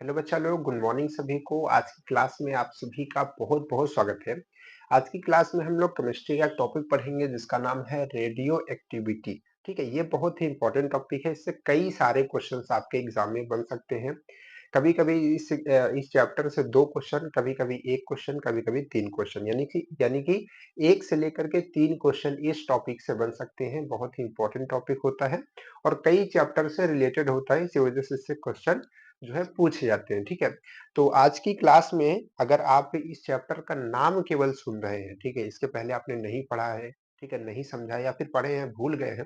Hello बच्चा लोग, good morning सभी को। आज की क्लास में आप सभी का बहुत बहुत स्वागत है। आज की क्लास में हम लोग केमिस्ट्री का टॉपिक पढ़ेंगे जिसका नाम है रेडियो एक्टिविटी। ठीक है, ये बहुत ही इंपॉर्टेंट टॉपिक है। इससे कई सारे क्वेश्चंस आपके एग्जाम में बन सकते हैं। कभी कभी इस चैप्टर से 2 क्वेश्चन, कभी कभी 1 क्वेश्चन, कभी कभी 3 क्वेश्चन, यानी कि 1 से लेकर के 3 क्वेश्चन इस टॉपिक से बन सकते हैं। बहुत ही इंपॉर्टेंट टॉपिक होता है और कई चैप्टर से रिलेटेड होता है, इसी वजह से इससे क्वेश्चन जो है पूछे जाते हैं। ठीक है, तो आज की क्लास में अगर आप इस चैप्टर का नाम केवल सुन रहे हैं, ठीक है, इसके पहले आपने नहीं पढ़ा है, ठीक है, नहीं समझा या फिर पढ़े हैं भूल गए हैं,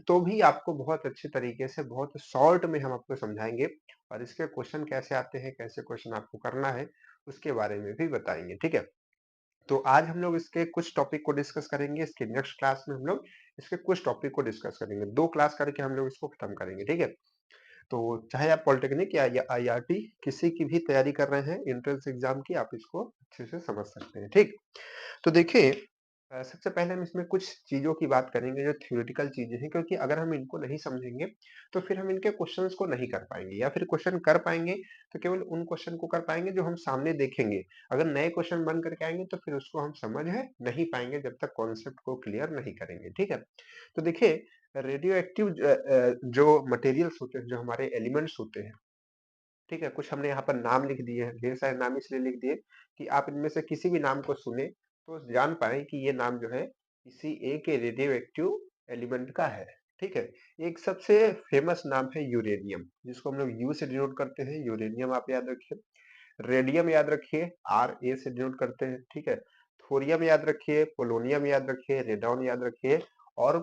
तो भी आपको बहुत अच्छे तरीके से बहुत शॉर्ट में हम आपको समझाएंगे और इसके क्वेश्चन कैसे आते हैं, कैसे क्वेश्चन आपको करना है, उसके बारे में भी बताएंगे। ठीक है, तो आज हम लोग इसके कुछ टॉपिक को डिस्कस करेंगे। इसके नेक्स्ट क्लास में हम लोग इसके कुछ टॉपिक को डिस्कस करेंगे। 2 क्लास करके हम लोग इसको खत्म करेंगे। ठीक है, तो चाहे आप पॉलिटेक्निक या आईआरटी किसी की भी तैयारी कर रहे हैं एंट्रेंस एग्जाम की, आप इसको अच्छे से समझ सकते हैं। ठीक, तो देखिए, सबसे पहले हम इसमें कुछ चीजों की बात करेंगे जो थ्योरेटिकल चीजें हैं, क्योंकि अगर हम इनको नहीं समझेंगे तो फिर हम इनके क्वेश्चंस को नहीं कर पाएंगे, या फिर क्वेश्चन कर पाएंगे तो केवल उन क्वेश्चन को कर पाएंगे जो हम सामने देखेंगे। अगर नए क्वेश्चन बन करके आएंगे तो फिर उसको हम समझ है नहीं पाएंगे जब तक कॉन्सेप्ट को क्लियर नहीं करेंगे। ठीक है, तो देखिए, रेडियो एक्टिव जो मटेरियल्स होते हैं, जो हमारे एलिमेंट्स होते हैं, ठीक है, कुछ हमने यहाँ पर नाम लिख दिए हैं। ढेर सारे नाम इसलिए लिख दिए कि आप इनमें से किसी भी नाम को सुने तो जान पाए कि ये नाम जो है किसी एक रेडियो एक्टिव एलिमेंट का है। ठीक है, एक सबसे फेमस नाम है यूरेनियम, जिसको हम लोग यू से डिनोट करते हैं। यूरेनियम आप याद रखिए। रेडियम याद रखिए, आर ए से डिनोट करते हैं। ठीक है, थोरियम याद रखिए, पोलोनियम याद रखिए, रेडॉन याद रखिए और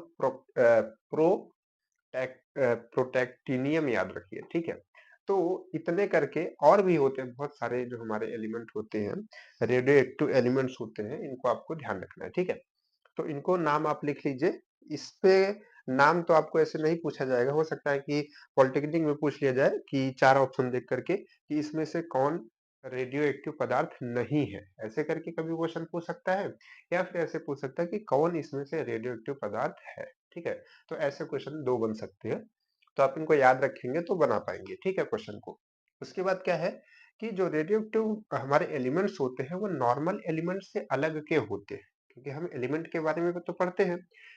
प्रोटेक्टिनियम याद रखिए। ठीक है, तो इतने करके और भी होते हैं बहुत सारे जो हमारे एलिमेंट होते हैं, रेडियो एक्टिव एलिमेंट्स होते हैं, इनको आपको ध्यान रखना है। ठीक है, तो इनको नाम आप लिख लीजिए। इस पे नाम तो आपको ऐसे नहीं पूछा जाएगा, हो सकता है कि पॉलिटेक्निक में पूछ लिया जाए कि 4 ऑप्शन देख करके कि इसमें से कौन रेडियो एक्टिव पदार्थ नहीं है, ऐसे करके कभी क्वेश्चन पूछ सकता है, या फिर ऐसे पूछ सकता है कि कौन इसमें से रेडियो एक्टिव पदार्थ है। ठीक है, तो ऐसे क्वेश्चन 2 बन सकते हैं, तो आप इनको याद रखेंगे तो बना पाएंगे। ठीक है, क्वेश्चन को। उसके बाद क्या है कि जो रेडियो एक्टिव हमारे एलिमेंट्स होते हैं वो नॉर्मल एलिमेंट से अलग के होते हैं, क्योंकि हम एलिमेंट के बारे में तो पढ़ते हैं,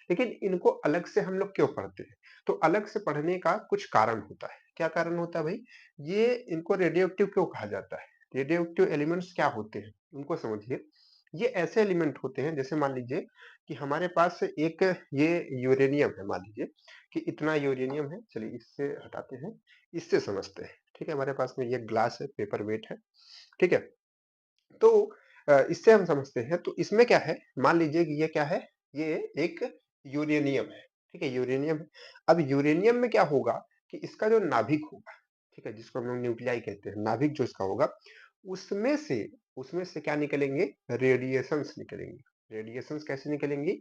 लेकिन इनको अलग से हम लोग क्यों पढ़ते हैं? तो अलग से पढ़ने का कुछ कारण होता है। क्या कारण होता है भाई? ये इनको रेडियो एक्टिव क्यों कहा जाता है? रेडियो एक्टिव एलिमेंट्स क्या होते हैं उनको समझिए। ये ऐसे एलिमेंट होते हैं, जैसे मान लीजिए कि हमारे पास एक ये यूरेनियम है। मान लीजिए कि इतना यूरेनियम है, चलिए इससे हटाते हैं, इससे समझते हैं। ठीक है, हमारे पास में ये ग्लास है, पेपर वेट है। ठीक है, तो इससे हम समझते हैं। तो इसमें क्या है, मान लीजिए कि ये क्या है, ये एक यूरेनियम है। ठीक है, यूरेनियम है। अब यूरेनियम में क्या होगा कि इसका जो नाभिक होगा, ठीक है, जिसको हम लोग न्यूक्लियाई कहते हैं, नाभिक जो इसका होगा, उसमें से उसमें से क्या निकलेंगे? रेडिएशंस निकलेंगे। रेडिएशंस कैसे निकलेंगी?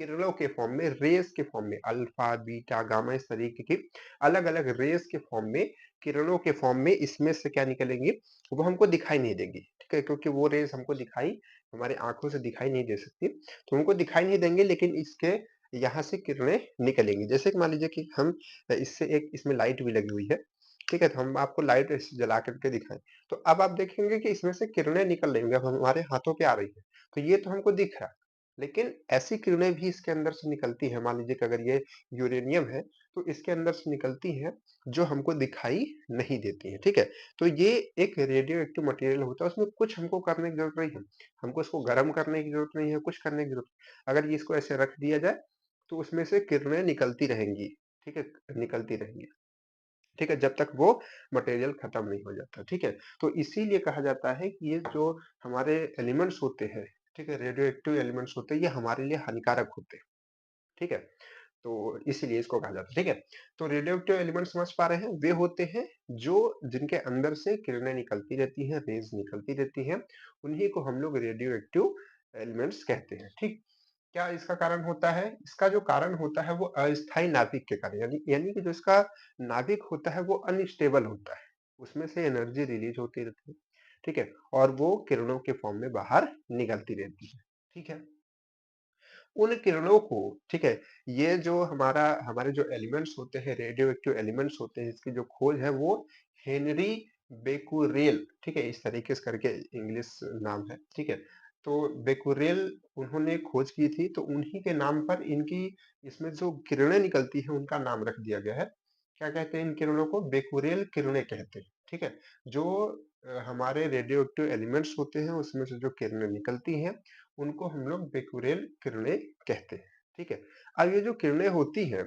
किरणों के फॉर्म में, रेस के फॉर्म में, अल्फा बीटा गामा, इस तरीके की अलग अलग रेस के फॉर्म में, किरणों के फॉर्म में इसमें से क्या निकलेंगी? वो हमको दिखाई नहीं देंगी। ठीक है, क्योंकि वो रेज हमको दिखाई हमारे आंखों से दिखाई नहीं दे सकती, तो हमको दिखाई नहीं देंगे, लेकिन इसके यहाँ से किरणें निकलेंगी। जैसे कि मान लीजिए कि हम इससे एक इसमें लाइट भी लगी हुई है। ठीक है, तो हम आपको लाइट जला करके दिखाएं, तो अब आप देखेंगे कि इसमें से किरणें निकल रही होंगी, अब हमारे हाथों पे आ रही है, तो ये तो हमको दिख रहा है। लेकिन ऐसी किरणें भी इसके अंदर से निकलती है। मान लीजिए कि अगर ये यूरेनियम है तो इसके अंदर से निकलती है जो हमको दिखाई नहीं देती है। ठीक है, तो ये एक रेडियो एक्टिव मटेरियल होता है, उसमें कुछ हमको करने की जरूरत नहीं है। हमको इसको गर्म करने की जरूरत नहीं है, कुछ करने की जरूरत नहीं। अगर ये इसको ऐसे रख दिया जाए तो उसमें से किरणें निकलती रहेंगी। ठीक है, निकलती रहेंगी। ठीक है, जब तक वो मटेरियल खत्म नहीं हो जाता। ठीक है, तो इसीलिए कहा जाता है कि ये जो हमारे एलिमेंट्स होते हैं, ठीक है, रेडियो एक्टिव एलिमेंट्स होते हैं, ये हमारे लिए हानिकारक होते हैं। ठीक है, तो इसीलिए इसको कहा जाता है। ठीक है, तो रेडियो एक्टिव एलिमेंट समझ पा रहे हैं? वे होते हैं जो जिनके अंदर से किरणें निकलती रहती हैं, रेज निकलती रहती हैं, उन्हीं को हम लोग रेडियो एक्टिव एलिमेंट्स कहते हैं। ठीक, क्या इसका कारण होता है? इसका जो कारण होता है वो अस्थायी नाभिक के कारण, यानी यानी कि जो इसका नाभिक होता है वो अनस्टेबल होता है, उसमें से एनर्जी रिलीज होती रहती है। ठीक है, और वो किरणों के फॉर्म में बाहर निकलती रहती है। ठीक है, उन किरणों को, ठीक है, ये जो हमारे जो एलिमेंट्स होते हैं, रेडियो एक्टिव एलिमेंट्स होते हैं, इसकी जो खोज है वो हेनरी बेकुरेल, ठीक है, इस तरीके से करके इंग्लिश नाम है, ठीक है। तो बेकुरेल उन्होंने खोज की थी, तो उन्हीं के नाम पर इनकी इसमें जो किरणें निकलती है उनका नाम रख दिया गया है। क्या कहते हैं इन किरणों को? बेकुरेल किरणें कहते हैं, ठीक है। जो हमारे रेडियो एक्टिव एलिमेंट्स होते हैं उसमें से जो किरणें निकलती हैं उनको हम लोग बेकुरेल किरणें कहते हैं, ठीक है। अब ये जो किरणें होती हैं,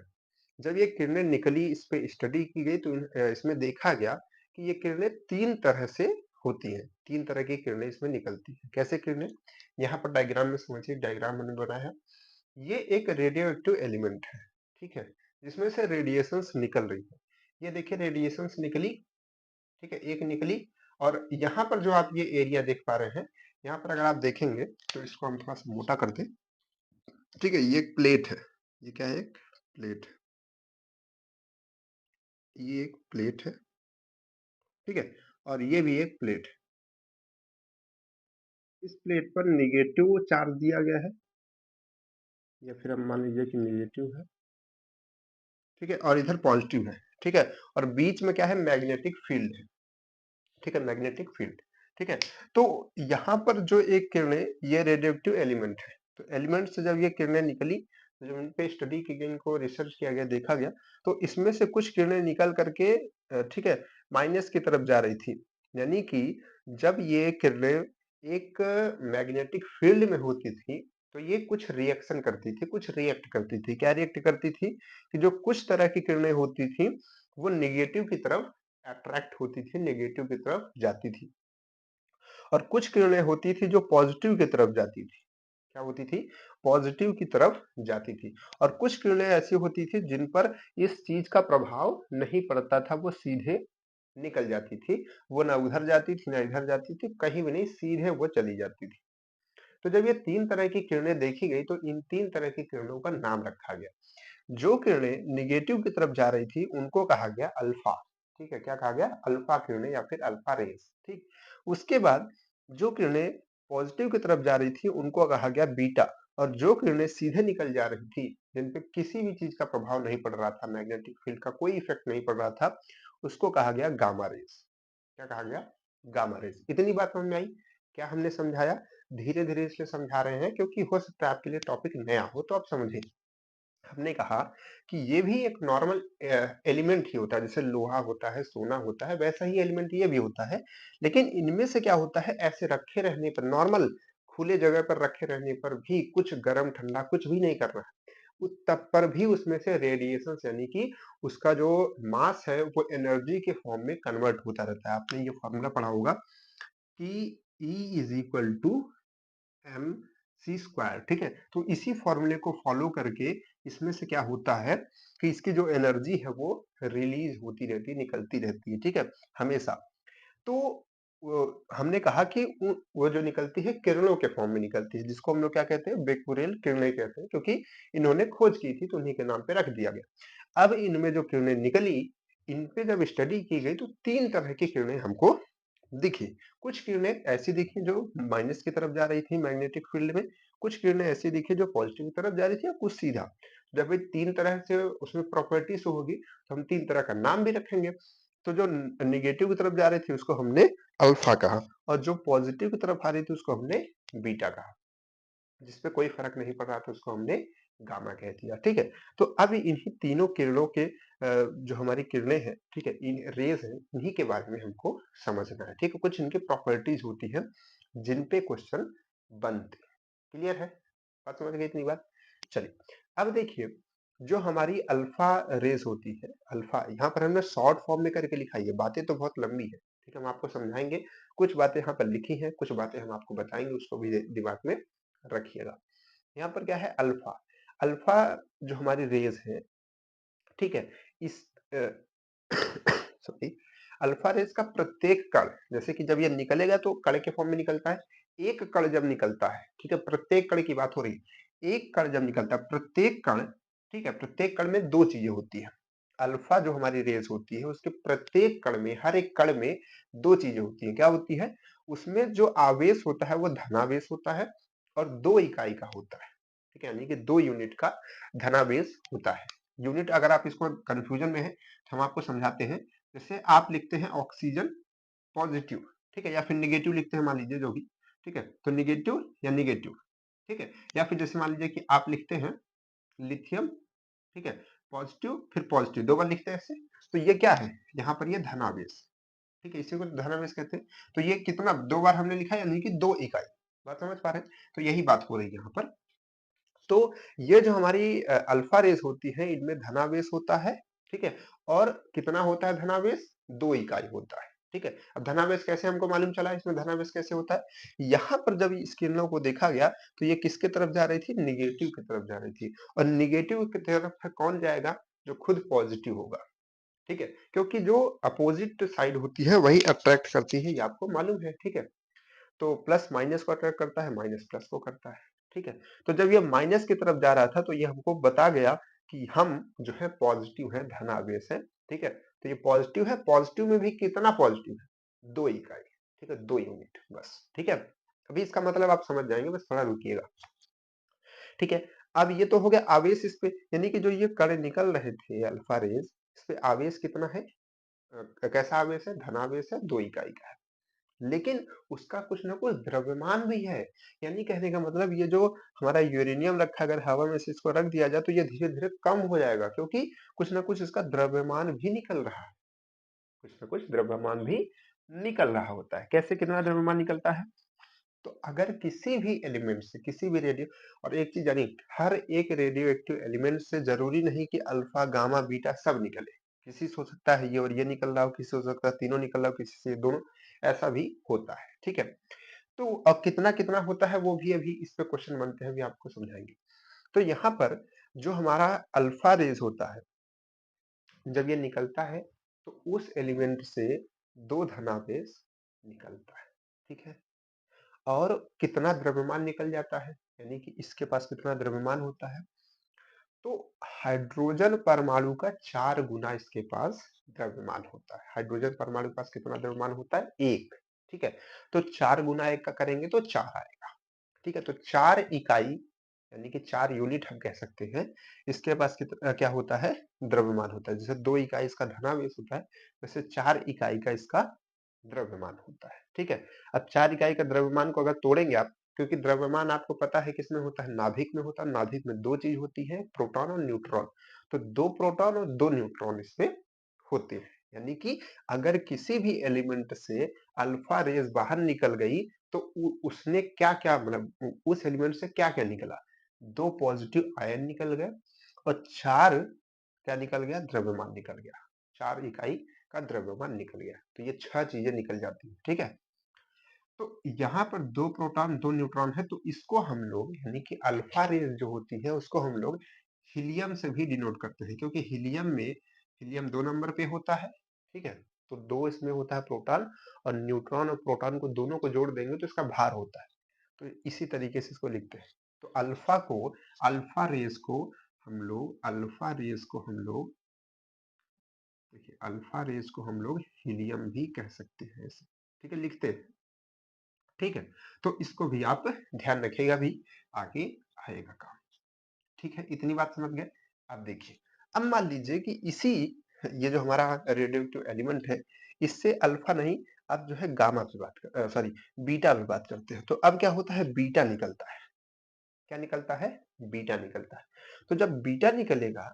जब ये किरणें निकली, इस पे स्टडी की गई, तो इसमें देखा गया कि ये किरणें 3 तरह से होती हैं। 3 तरह की किरणें इसमें निकलती हैं। कैसे किरणें? यहाँ पर डायग्राम में समझिए, डायग्राम मैंने बनाया है। ये एक रेडियो एक्टिव एलिमेंट है, ठीक है, जिसमें से रेडिएशंस निकल रही है। ये देखिए रेडिएशंस निकली, ठीक है, एक निकली। और यहाँ पर जो आप ये एरिया देख पा रहे हैं, यहाँ पर अगर आप देखेंगे तो इसको हम थोड़ा सा मोटा कर दें, ठीक है। ये एक प्लेट है, ये क्या है? एक प्लेट है, ये एक प्लेट है, ठीक है। और ये भी एक प्लेट है। इस प्लेट पर नेगेटिव चार्ज दिया गया है, या फिर हम मान लीजिए कि नेगेटिव है, ठीक है, और इधर पॉजिटिव है, ठीक है। और बीच में क्या है? मैग्नेटिक फील्ड है, ठीक है, मैग्नेटिक फील्ड, ठीक है। तो यहाँ पर जो एक किरणें, ये रेडियोएक्टिव एलिमेंट है। तो एलिमेंट से जब ये किरणें निकली, तो जब इन पे स्टडी की गई, इनको रिसर्च किया गया, देखा गया, तो इसमें से कुछ किरणें निकल करके ठीक है, माइनस की तरफ जा रही थी। यानी कि जब ये किरणें एक मैग्नेटिक फील्ड में होती थी, तो ये कुछ रिएक्शन करती थी, कुछ रिएक्ट करती थी। क्या रिएक्ट करती थी? कि जो कुछ तरह की किरणें होती थी वो नेगेटिव की तरफ अट्रैक्ट होती थी, नेगेटिव की तरफ जाती थी। और कुछ किरणें होती थी जो पॉजिटिव की तरफ जाती थी। क्या होती थी? पॉजिटिव की तरफ जाती थी। और कुछ किरणें ऐसी होती थी जिन पर इस चीज का प्रभाव नहीं पड़ता था, वो सीधे निकल जाती थी। वो ना उधर जाती थी ना इधर जाती थी, कहीं भी नहीं, सीधे वो चली जाती थी। तो जब ये 3 तरह की किरणें देखी गई, तो इन 3 तरह की किरणों का नाम रखा गया। जो किरणें निगेटिव की तरफ जा रही थी उनको कहा गया अल्फा, ठीक है। क्या कहा गया? अल्फा किरणें या फिर अल्फा रेज, ठीक। उसके बाद जो किरणें पॉजिटिव की तरफ जा रही थी उनको कहा गया बीटा। और जो किरणें सीधे निकल जा रही थी, जिन पे किसी भी चीज का प्रभाव नहीं पड़ रहा था, मैग्नेटिक फील्ड का कोई इफेक्ट नहीं पड़ रहा था, उसको कहा गया गामा रेज। क्या कहा गया? Gamma rays. इतनी बात समझ में आई? क्या हमने समझाया? धीरे धीरे इसलिए समझा रहे हैं क्योंकि हो सकता है आपके लिए टॉपिक नया हो, तो आप समझे। हमने कहा कि ये भी एक नॉर्मल एलिमेंट ही होता है, जैसे लोहा होता है, सोना होता है, वैसा ही एलिमेंट ये भी होता है। लेकिन इनमें से क्या होता है, ऐसे रखे रहने पर, नॉर्मल खुले जगह पर रखे रहने पर भी, कुछ गर्म ठंडा कुछ भी नहीं करना है, तब पर भी उसमें से रेडिएशन, यानी कि उसका जो मास है वो एनर्जी के फॉर्म में कन्वर्ट होता रहता है। आपने ये फॉर्मूला पढ़ा होगा कि E is equal to M C square, ठीक है। तो इसी फॉर्मूले को फॉलो करके इसमें से क्या होता है कि इसकी जो एनर्जी है वो रिलीज होती रहती है, निकलती रहती है, ठीक है, हमेशा। तो हमने कहा कि वो जो निकलती है किरणों के फॉर्म में निकलती है, जिसको हम लोग क्या कहते हैं? बेकुरेल किरणें कहते हैं, क्योंकि इन्होंने खोज की थी तो उन्हीं के नाम पे रख दिया गया। अब इनमें जो किरणें निकली, इन पे जब स्टडी की गई, तो 3 तरह की किरणें हमको दिखी। कुछ किरणें ऐसी दिखी जो माइनस की तरफ जा रही थी मैग्नेटिक फील्ड में, कुछ किरणें ऐसी दिखी जो पॉजिटिव की तरफ जा रही थी, और कुछ सीधा। जब ये 3 तरह से उसमें प्रॉपर्टीज होगी, तो हम 3 तरह का नाम भी रखेंगे। तो जो निगेटिव की तरफ जा रही थी उसको हमने अल्फा कहा, और जो पॉजिटिव की तरफ आ रही थी उसको हमने बीटा कहा। जिसपे कोई फर्क नहीं पड़ रहा था उसको हमने गामा कह दिया, ठीक है। तो अब इन्हीं तीनों किरणों के जो हमारी किरणें हैं, ठीक है, इन रेज हैं, इन्हीं के बारे में हमको समझना है, ठीक है। कुछ इनकी प्रॉपर्टीज होती है जिन पे क्वेश्चन बनते। क्लियर है? बात समझ गए इतनी बात? चलिए, अब देखिए, जो हमारी अल्फा रेज होती है, अल्फा, यहाँ पर हमने शॉर्ट फॉर्म में करके लिखाई है, बातें तो बहुत लंबी है, ठीक है, हम आपको समझाएंगे। कुछ बातें यहाँ पर लिखी हैं, कुछ बातें हम आपको बताएंगे, उसको भी दिमाग में रखिएगा। यहाँ पर क्या है? अल्फा। अल्फा जो हमारी रेज है, ठीक है, इस सॉरी, अल्फा रेज का प्रत्येक कण, जैसे कि जब ये निकलेगा तो कण के फॉर्म में निकलता है। एक कण जब निकलता है, ठीक है, प्रत्येक कण की बात हो रही है, एक कण जब निकलता है, प्रत्येक कण, ठीक है, प्रत्येक कण में 2 चीजें होती है। अल्फा जो हमारी रेज होती है उसके प्रत्येक कण में, हर एक कण में 2 चीजें होती है। क्या होती है? उसमें जो आवेश होता है वो धनावेश होता है, और 2 इकाई का होता है, ठीक है, यानी कि 2 यूनिट का धनावेश होता है। यूनिट, अगर आप इसको कंफ्यूजन में है तो हम आपको समझाते हैं। जैसे आप लिखते हैं ऑक्सीजन, पॉजिटिव, ठीक है, या फिर निगेटिव लिखते हैं मान लीजिए जो भी, ठीक है, तो निगेटिव या निगेटिव, ठीक है, या फिर जैसे मान लीजिए कि आप लिखते हैं लिथियम, ठीक है, पॉजिटिव फिर पॉजिटिव 2 बार लिखते हैं ऐसे, तो ये क्या है, यहाँ पर ये धनावेश, ठीक है, इसी को धनावेश कहते हैं। तो ये कितना 2 बार हमने लिखा यानी कि 2 इकाई, बात समझ पा रहे हैं? तो यही बात हो रही है यहाँ पर। तो ये जो हमारी अल्फा रेज होती है इनमें धनावेश होता है, ठीक है, और कितना होता है धनावेश, 2 इकाई होता है, ठीक है। अब धनावेश कैसे हमको मालूम चला, इसमें धनावेश कैसे होता है, यहाँ पर जब इस किरणों को देखा गया तो ये किसके तरफ जा रही थी, निगेटिव की तरफ जा रही थी, और निगेटिव की तरफ कौन जाएगा, जो खुद पॉजिटिव होगा, ठीक है, क्योंकि जो अपोजिट साइड होती है वही अट्रैक्ट करती है, ये आपको मालूम है, ठीक है। तो प्लस माइनस को अट्रैक्ट करता है, माइनस प्लस को करता है, ठीक है। तो जब ये माइनस की तरफ जा रहा था तो ये हमको बता गया कि हम जो है पॉजिटिव है, धनावेश है, ठीक है। तो ये पॉजिटिव है, पॉजिटिव में भी कितना पॉजिटिव है, 2 इकाई, ठीक है, 2 यूनिट बस, ठीक है। अभी इसका मतलब आप समझ जाएंगे, बस थोड़ा रुकिएगा, ठीक है। अब ये तो हो गया आवेश इस पे, यानी कि जो ये कण निकल रहे थे अल्फा रेज, इस पे आवेश कितना है, कैसा आवेश है, धनावेश है, 2 इकाई का है। लेकिन उसका कुछ ना कुछ द्रव्यमान भी है, यानी कहने का मतलब ये जो हमारा यूरेनियम रखा, अगर हवा में से इसको रख दिया जाए तो ये धीरे धीरे कम हो जाएगा, क्योंकि कुछ ना कुछ इसका द्रव्यमान भी निकल रहा है, कुछ ना कुछ द्रव्यमान भी निकल रहा होता है। कैसे, कितना द्रव्यमान निकलता है, तो अगर किसी भी एलिमेंट से किसी भी रेडियो, और एक चीज जानिए, हर एक रेडियो एक्टिव एलिमेंट से जरूरी नहीं कि अल्फा गामा बीटा सब निकले, किसी से हो सकता है ये और ये निकल रहा हो, किसी से हो सकता है तीनों निकल रहा हो, किसी से ये दोनों, ऐसा भी होता है, ठीक है। तो अब कितना कितना होता है वो भी अभी इस पे क्वेश्चन बनते हैं, अभी आपको समझाएंगे। तो यहाँ पर जो हमारा अल्फा रेज होता है, जब ये निकलता है तो उस एलिमेंट से 2 धनावेश निकलता है, ठीक है। और कितना द्रव्यमान निकल जाता है, यानी कि इसके पास कितना द्रव्यमान होता है, तो हाइड्रोजन परमाणु का 4 गुना इसके पास द्रव्यमान होता है। हाइड्रोजन परमाणु के पास कितना द्रव्यमान होता है, 1, ठीक है। तो 4 गुना 1 का करेंगे तो 4 आएगा, ठीक है। तो 4 इकाई यानी कि 4 यूनिट हम कह सकते हैं, इसके पास कितना क्या होता है, द्रव्यमान होता है। जैसे 2 इकाई इसका धनावेश होता है, वैसे 4 इकाई का इसका द्रव्यमान होता है, ठीक है। अब 4 इकाई का द्रव्यमान को अगर तोड़ेंगे आप, क्योंकि द्रव्यमान आपको पता है किसमें होता है, नाभिक में होता है। नाभिक में 2 चीज होती है, प्रोटॉन और न्यूट्रॉन। तो 2 प्रोटॉन और 2 न्यूट्रॉन इसमें होते हैं, यानी कि अगर किसी भी एलिमेंट से अल्फा रेज बाहर निकल गई तो उसने क्या क्या, मतलब उस एलिमेंट से क्या क्या निकला, 2 पॉजिटिव आयन निकल गए, और 4 क्या निकल गया, द्रव्यमान निकल गया, 4 इकाई का द्रव्यमान निकल गया। तो ये 6 चीजें निकल जाती है, ठीक है। तो यहाँ पर 2 प्रोटॉन 2 न्यूट्रॉन है, तो इसको हम लोग यानी कि अल्फा रेज जो होती है उसको हम लोग हीलियम से भी डिनोट करते हैं, क्योंकि हीलियम 2 नंबर पे होता है, ठीक है। तो 2 इसमें होता है प्रोटॉन, और न्यूट्रॉन और प्रोटॉन को दोनों को जोड़ देंगे तो इसका भार होता है। तो इसी तरीके से इसको लिखते हैं। तो अल्फा रेज को हम लोग देखिए, अल्फा रेज को हम लोग हीलियम भी कह सकते हैं ऐसे, ठीक है, लिखते हैं, ठीक है। तो इसको भी आप ध्यान रखिएगा, भी आगे आएगा काम, ठीक है। इतनी बात समझ गए। अब देखिए, अब मान लीजिए कि इसी ये जो हमारा रेडियोएक्टिव एलिमेंट है, इससे अल्फा नहीं, अब जो है गामा पे बात कर, सॉरी, बीटा पे बात करते हैं। तो अब क्या होता है, बीटा निकलता है, क्या निकलता है, बीटा निकलता है। तो जब बीटा निकलेगा,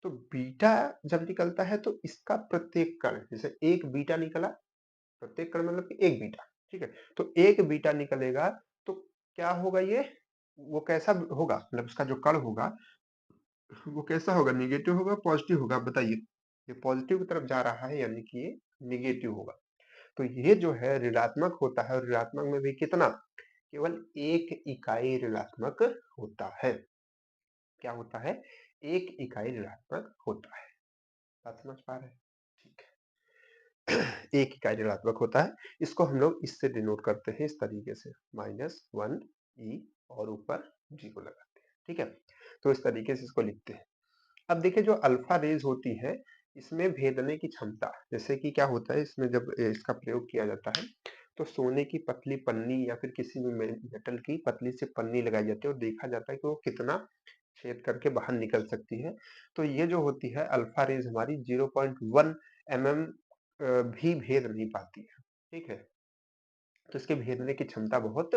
तो बीटा जब निकलता है तो इसका प्रत्येक कण, जैसे एक बीटा निकला, प्रत्येक कण मतलब कि एक बीटा, ठीक है। तो एक बीटा निकलेगा तो क्या होगा, ये वो कैसा होगा, मतलब उसका जो कण होगा वो कैसा होगा, निगेटिव होगा पॉजिटिव होगा, आप बताइए। ये पॉजिटिव की तरफ जा रहा है यानी कि ये निगेटिव होगा। तो ये जो है ऋणात्मक होता है, और ऋणात्मक में भी कितना, केवल 1 इकाई ऋणात्मक होता है। क्या होता है, 1 इकाई ऋणात्मक होता है। बात समझ पा रहे हैं, ठीक है। 1 इकाई ऋणात्मक होता है, इसको हम लोग इससे डिनोट करते हैं, इस तरीके से -1 ई और ऊपर 0 लगाते हैं, ठीक है। तो इस तरीके से इसको लिखते हैं। अब देखिए, जो अल्फा रेज होती है इसमें भेदने की क्षमता, जैसे कि क्या होता है, इसमें जब इसका प्रयोग किया जाता है तो सोने की पतली पन्नी या फिर किसी भी मेटल की पतली सी पन्नी लगाई जाती है, और देखा जाता है कि वो कितना छेद करके बाहर निकल सकती है। तो ये जो होती है अल्फा रेज हमारी 0.1 mm भी भेद नहीं पाती है, ठीक है? तो इसके भेदने की क्षमता बहुत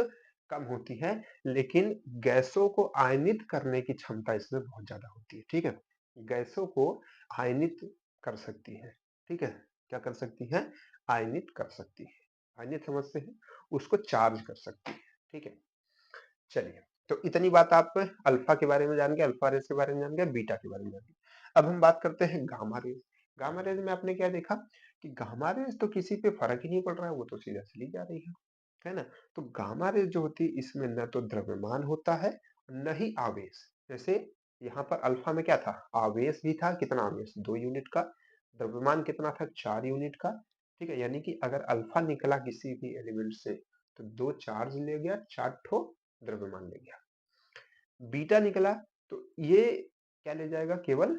कम होती है, लेकिन गैसों को आयनित करने की क्षमता इसमें बहुत ज़्यादा होती है, ठीक है? गैसों को आयनित कर सकती है, ठीक है? क्या कर सकती है? आयनित कर सकती है। आयनित समझते हैं? उसको चार्ज कर सकती है, ठीक है? चलिए, तो इतनी बात आप अल्फा के बारे में जान गए, अल्फा रेज़ के बारे में जान गए, बीटा के बारे में जान गए। अब हम बात करते हैं गामा रेज़। गामा रेज़ में आपने क्या देखा कि गामा रेज़ तो किसी पे फ़र्क ही नहीं पड़ रहा है, वो तो सीधा चली जा रही है ना? तो गामा रेज़ जो होती है इसमें न तो द्रव्यमान होता है, न ही आवेश। जैसे यहाँ पर अल्फा में क्या था? आवेश भी था, कितना आवेश? 2 यूनिट का। द्रव्यमान कितना था? 4 यूनिट का। ठीक है? यानी कि अगर अल्फा निकला किसी भी एलिमेंट से, तो 2 चार्ज ले गया, 4 ठो द्रव्यमान ले गया। बीटा निकला तो ये क्या ले जाएगा? केवल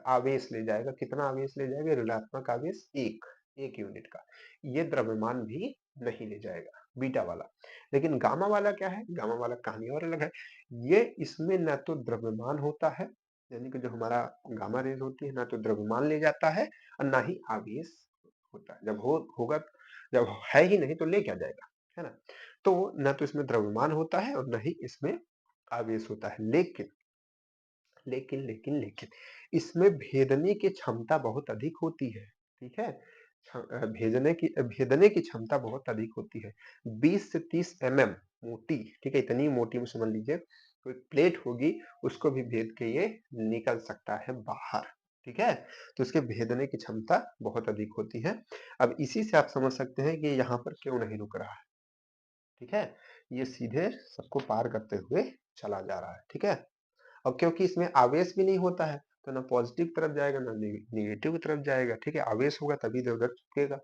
आवेश ले जाएगा। कितना आवेश ले जाएगा? ऋणात्मक आवेश 1 यूनिट का। ये द्रव्यमान भी नहीं ले जाएगा बीटा वाला। लेकिन गामा वाला क्या है? गामा वाला कहानी और अलग है। ये इसमें ना तो द्रव्यमान होता है, यानी कि जो हमारा गामा रेज होती है, ना तो द्रव्यमान ले जाता है और ना ही आवेश होता है। जब होगा, जब है ही नहीं तो ले क्या जाएगा, है ना? तो ना तो इसमें द्रव्यमान होता है और ना ही इसमें आवेश होता है। लेकिन इसमें भेदने की क्षमता बहुत अधिक होती है, ठीक है? भेदने की क्षमता बहुत अधिक होती है। 20 से 30 मोटी, ठीक है? इतनी मोटी में समझ लीजिए कोई प्लेट होगी, उसको भी भेद के ये निकल सकता है बाहर, ठीक है? तो इसके भेदने की क्षमता बहुत अधिक होती है। अब इसी से आप समझ सकते हैं कि यहाँ पर क्यों नहीं रुक रहा है, ठीक है? ये सीधे सबको पार करते हुए चला जा रहा है, ठीक है? और क्योंकि इसमें आवेश भी नहीं होता है, तो ना पॉजिटिव तरफ जाएगा ना निगेटिव की तरफ जाएगा, ठीक है? आवेश होगा तभी इधर उधर झुकेगा,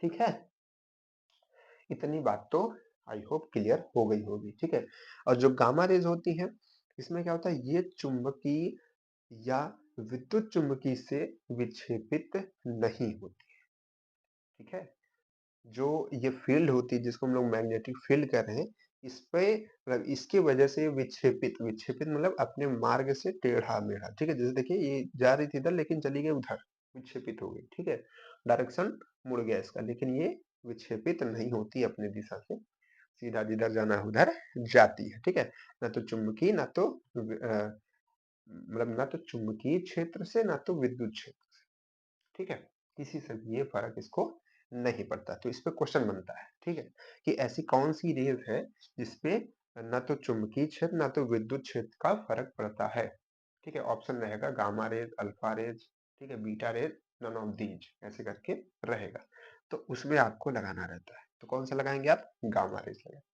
ठीक है? इतनी बात तो आई होप क्लियर हो गई होगी, ठीक है? और जो गामा रेज होती है, इसमें क्या होता है? ये चुंबकीय या विद्युत चुम्बकीय से विक्षेपित नहीं होती, ठीक है? जो ये फील्ड होती है जिसको हम लोग मैग्नेटिक फील्ड कह रहे हैं, इस पे मतलब इसकी वजह से विक्षेपित विक्षेपित मतलब अपने मार्ग से टेढ़ा मेढ़ा, ठीक है? जैसे देखिए ये जा रही थी इधर लेकिन चली गई उधर, विक्षेपित हो गई, ठीक है? डायरेक्शन मुड़ गया इसका, लेकिन ये विक्षेपित नहीं होती अपने दिशा से, सीधा जिधर जाना है उधर जाती है, ठीक है? ना तो चुंबकीय ना तो मतलब ना तो चुंबकीय क्षेत्र से ना तो विद्युत क्षेत्र, ठीक है? किसी से भी ये फ़र्क इसको नहीं पड़ता। तो इस पे क्वेश्चन बनता है, ठीक है? कि ऐसी कौन-सी रेज़ है जिसपे ना तो चुंबकीय क्षेत्र ना तो विद्युत क्षेत्र का फ़र्क पड़ता है, ठीक है? ऑप्शन रहेगा गामा रेज़, अल्फा रेज़, ठीक है? Beta rays, none of these ऐसे करके रहेगा। तो उसमें आपको लगाना रहता है। तो कौन-सा लगाएँगे आप? गामा रेज़ लगाएँगे।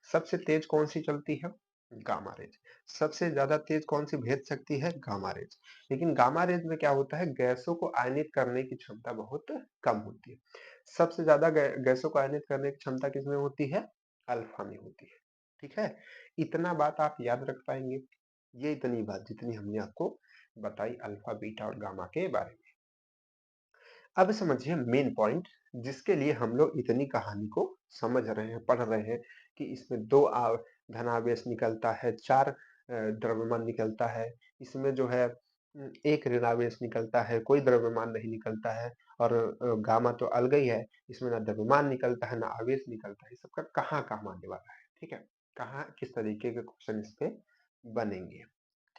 सबसे तेज कौन सी चलती है? Gamma rays. सबसे ज्यादा तेज कौन सी भेज सकती है? Gamma rays. लेकिन गामा रेज में क्या होता है? गैसों को आयनित करने की क्षमता बहुत कम होती है। सबसे ज्यादा गैसों को आयनित करने की क्षमता किसमें होती है? अल्फा में होती है, ठीक है? इतना बात आप याद रख पाएंगे। ये इतनी बात जितनी हमने आपको बताई अल्फा बीटा और गामा के बारे में। अब समझिए मेन पॉइंट जिसके लिए हम लोग इतनी कहानी को समझ रहे हैं, पढ़ रहे हैं कि इसमें दो धनावेश निकलता है, चार द्रव्यमान निकलता है, इसमें जो है एक ऋणावेश निकलता है, कोई द्रव्यमान नहीं निकलता है और गामा तो अलग ही है, इसमें ना द्रव्यमान निकलता है ना आवेश निकलता है। सबका कहाँ काम आने वाला है, ठीक है? कहाँ किस तरीके के क्वेश्चन इस पे बनेंगे,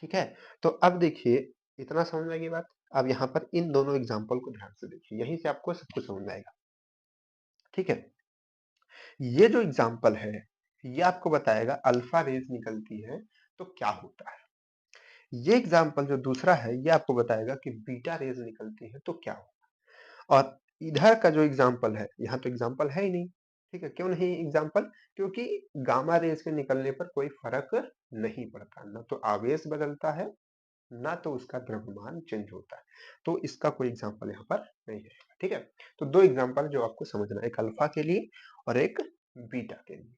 ठीक है? तो अब देखिए इतना समझ में आई बात। अब यहाँ पर इन दोनों एग्जाम्पल को ध्यान से देखिए, यहीं से आपको सब कुछ समझ में आएगा, ठीक है? ये जो एग्जाम्पल है, ये आपको बताएगा अल्फा रेज निकलती है तो क्या होता है। ये एग्जाम्पल जो दूसरा है, ये आपको बताएगा कि बीटा रेज निकलती है तो क्या होता है। और इधर का जो एग्जाम्पल है, यहाँ तो एग्जाम्पल है ही नहीं, ठीक है? क्यों नहीं एग्जाम्पल? क्योंकि गामा रेज के निकलने पर कोई फर्क नहीं पड़ता, ना तो आवेश बदलता है ना तो उसका द्रव्यमान चेंज होता है। तो इसका कोई एग्जाम्पल यहाँ पर नहीं है, ठीक है? तो दो एग्जाम्पल जो आपको समझना है, एक अल्फा के लिए और एक बीटा के लिए,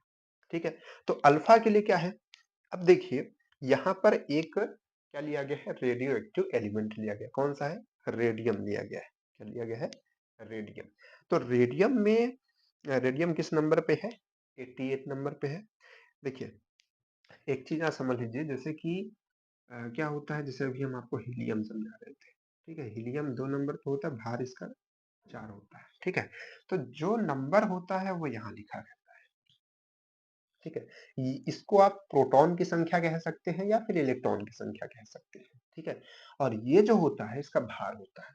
ठीक है? तो अल्फा के लिए क्या है? अब देखिए यहाँ पर एक क्या लिया गया है? रेडियो एक्टिव एलिमेंट लिया गया। कौन सा है? रेडियम लिया गया है। क्या लिया गया है? रेडियम। तो रेडियम में रेडियम किस नंबर पे है? 88 नंबर पे है। देखिए एक चीज आप समझ लीजिए, जैसे कि क्या होता है, जैसे अभी हम आपको हीलियम समझा रहे थे, ठीक है? हीलियम 2 नंबर पे होता है, भार इसका 4 होता है, ठीक है? तो जो नंबर होता है वो यहाँ लिखा है, ठीक है? इसको आप प्रोटॉन की संख्या कह सकते हैं या फिर इलेक्ट्रॉन की संख्या कह सकते हैं, ठीक है? और ये जो होता है इसका भार होता है।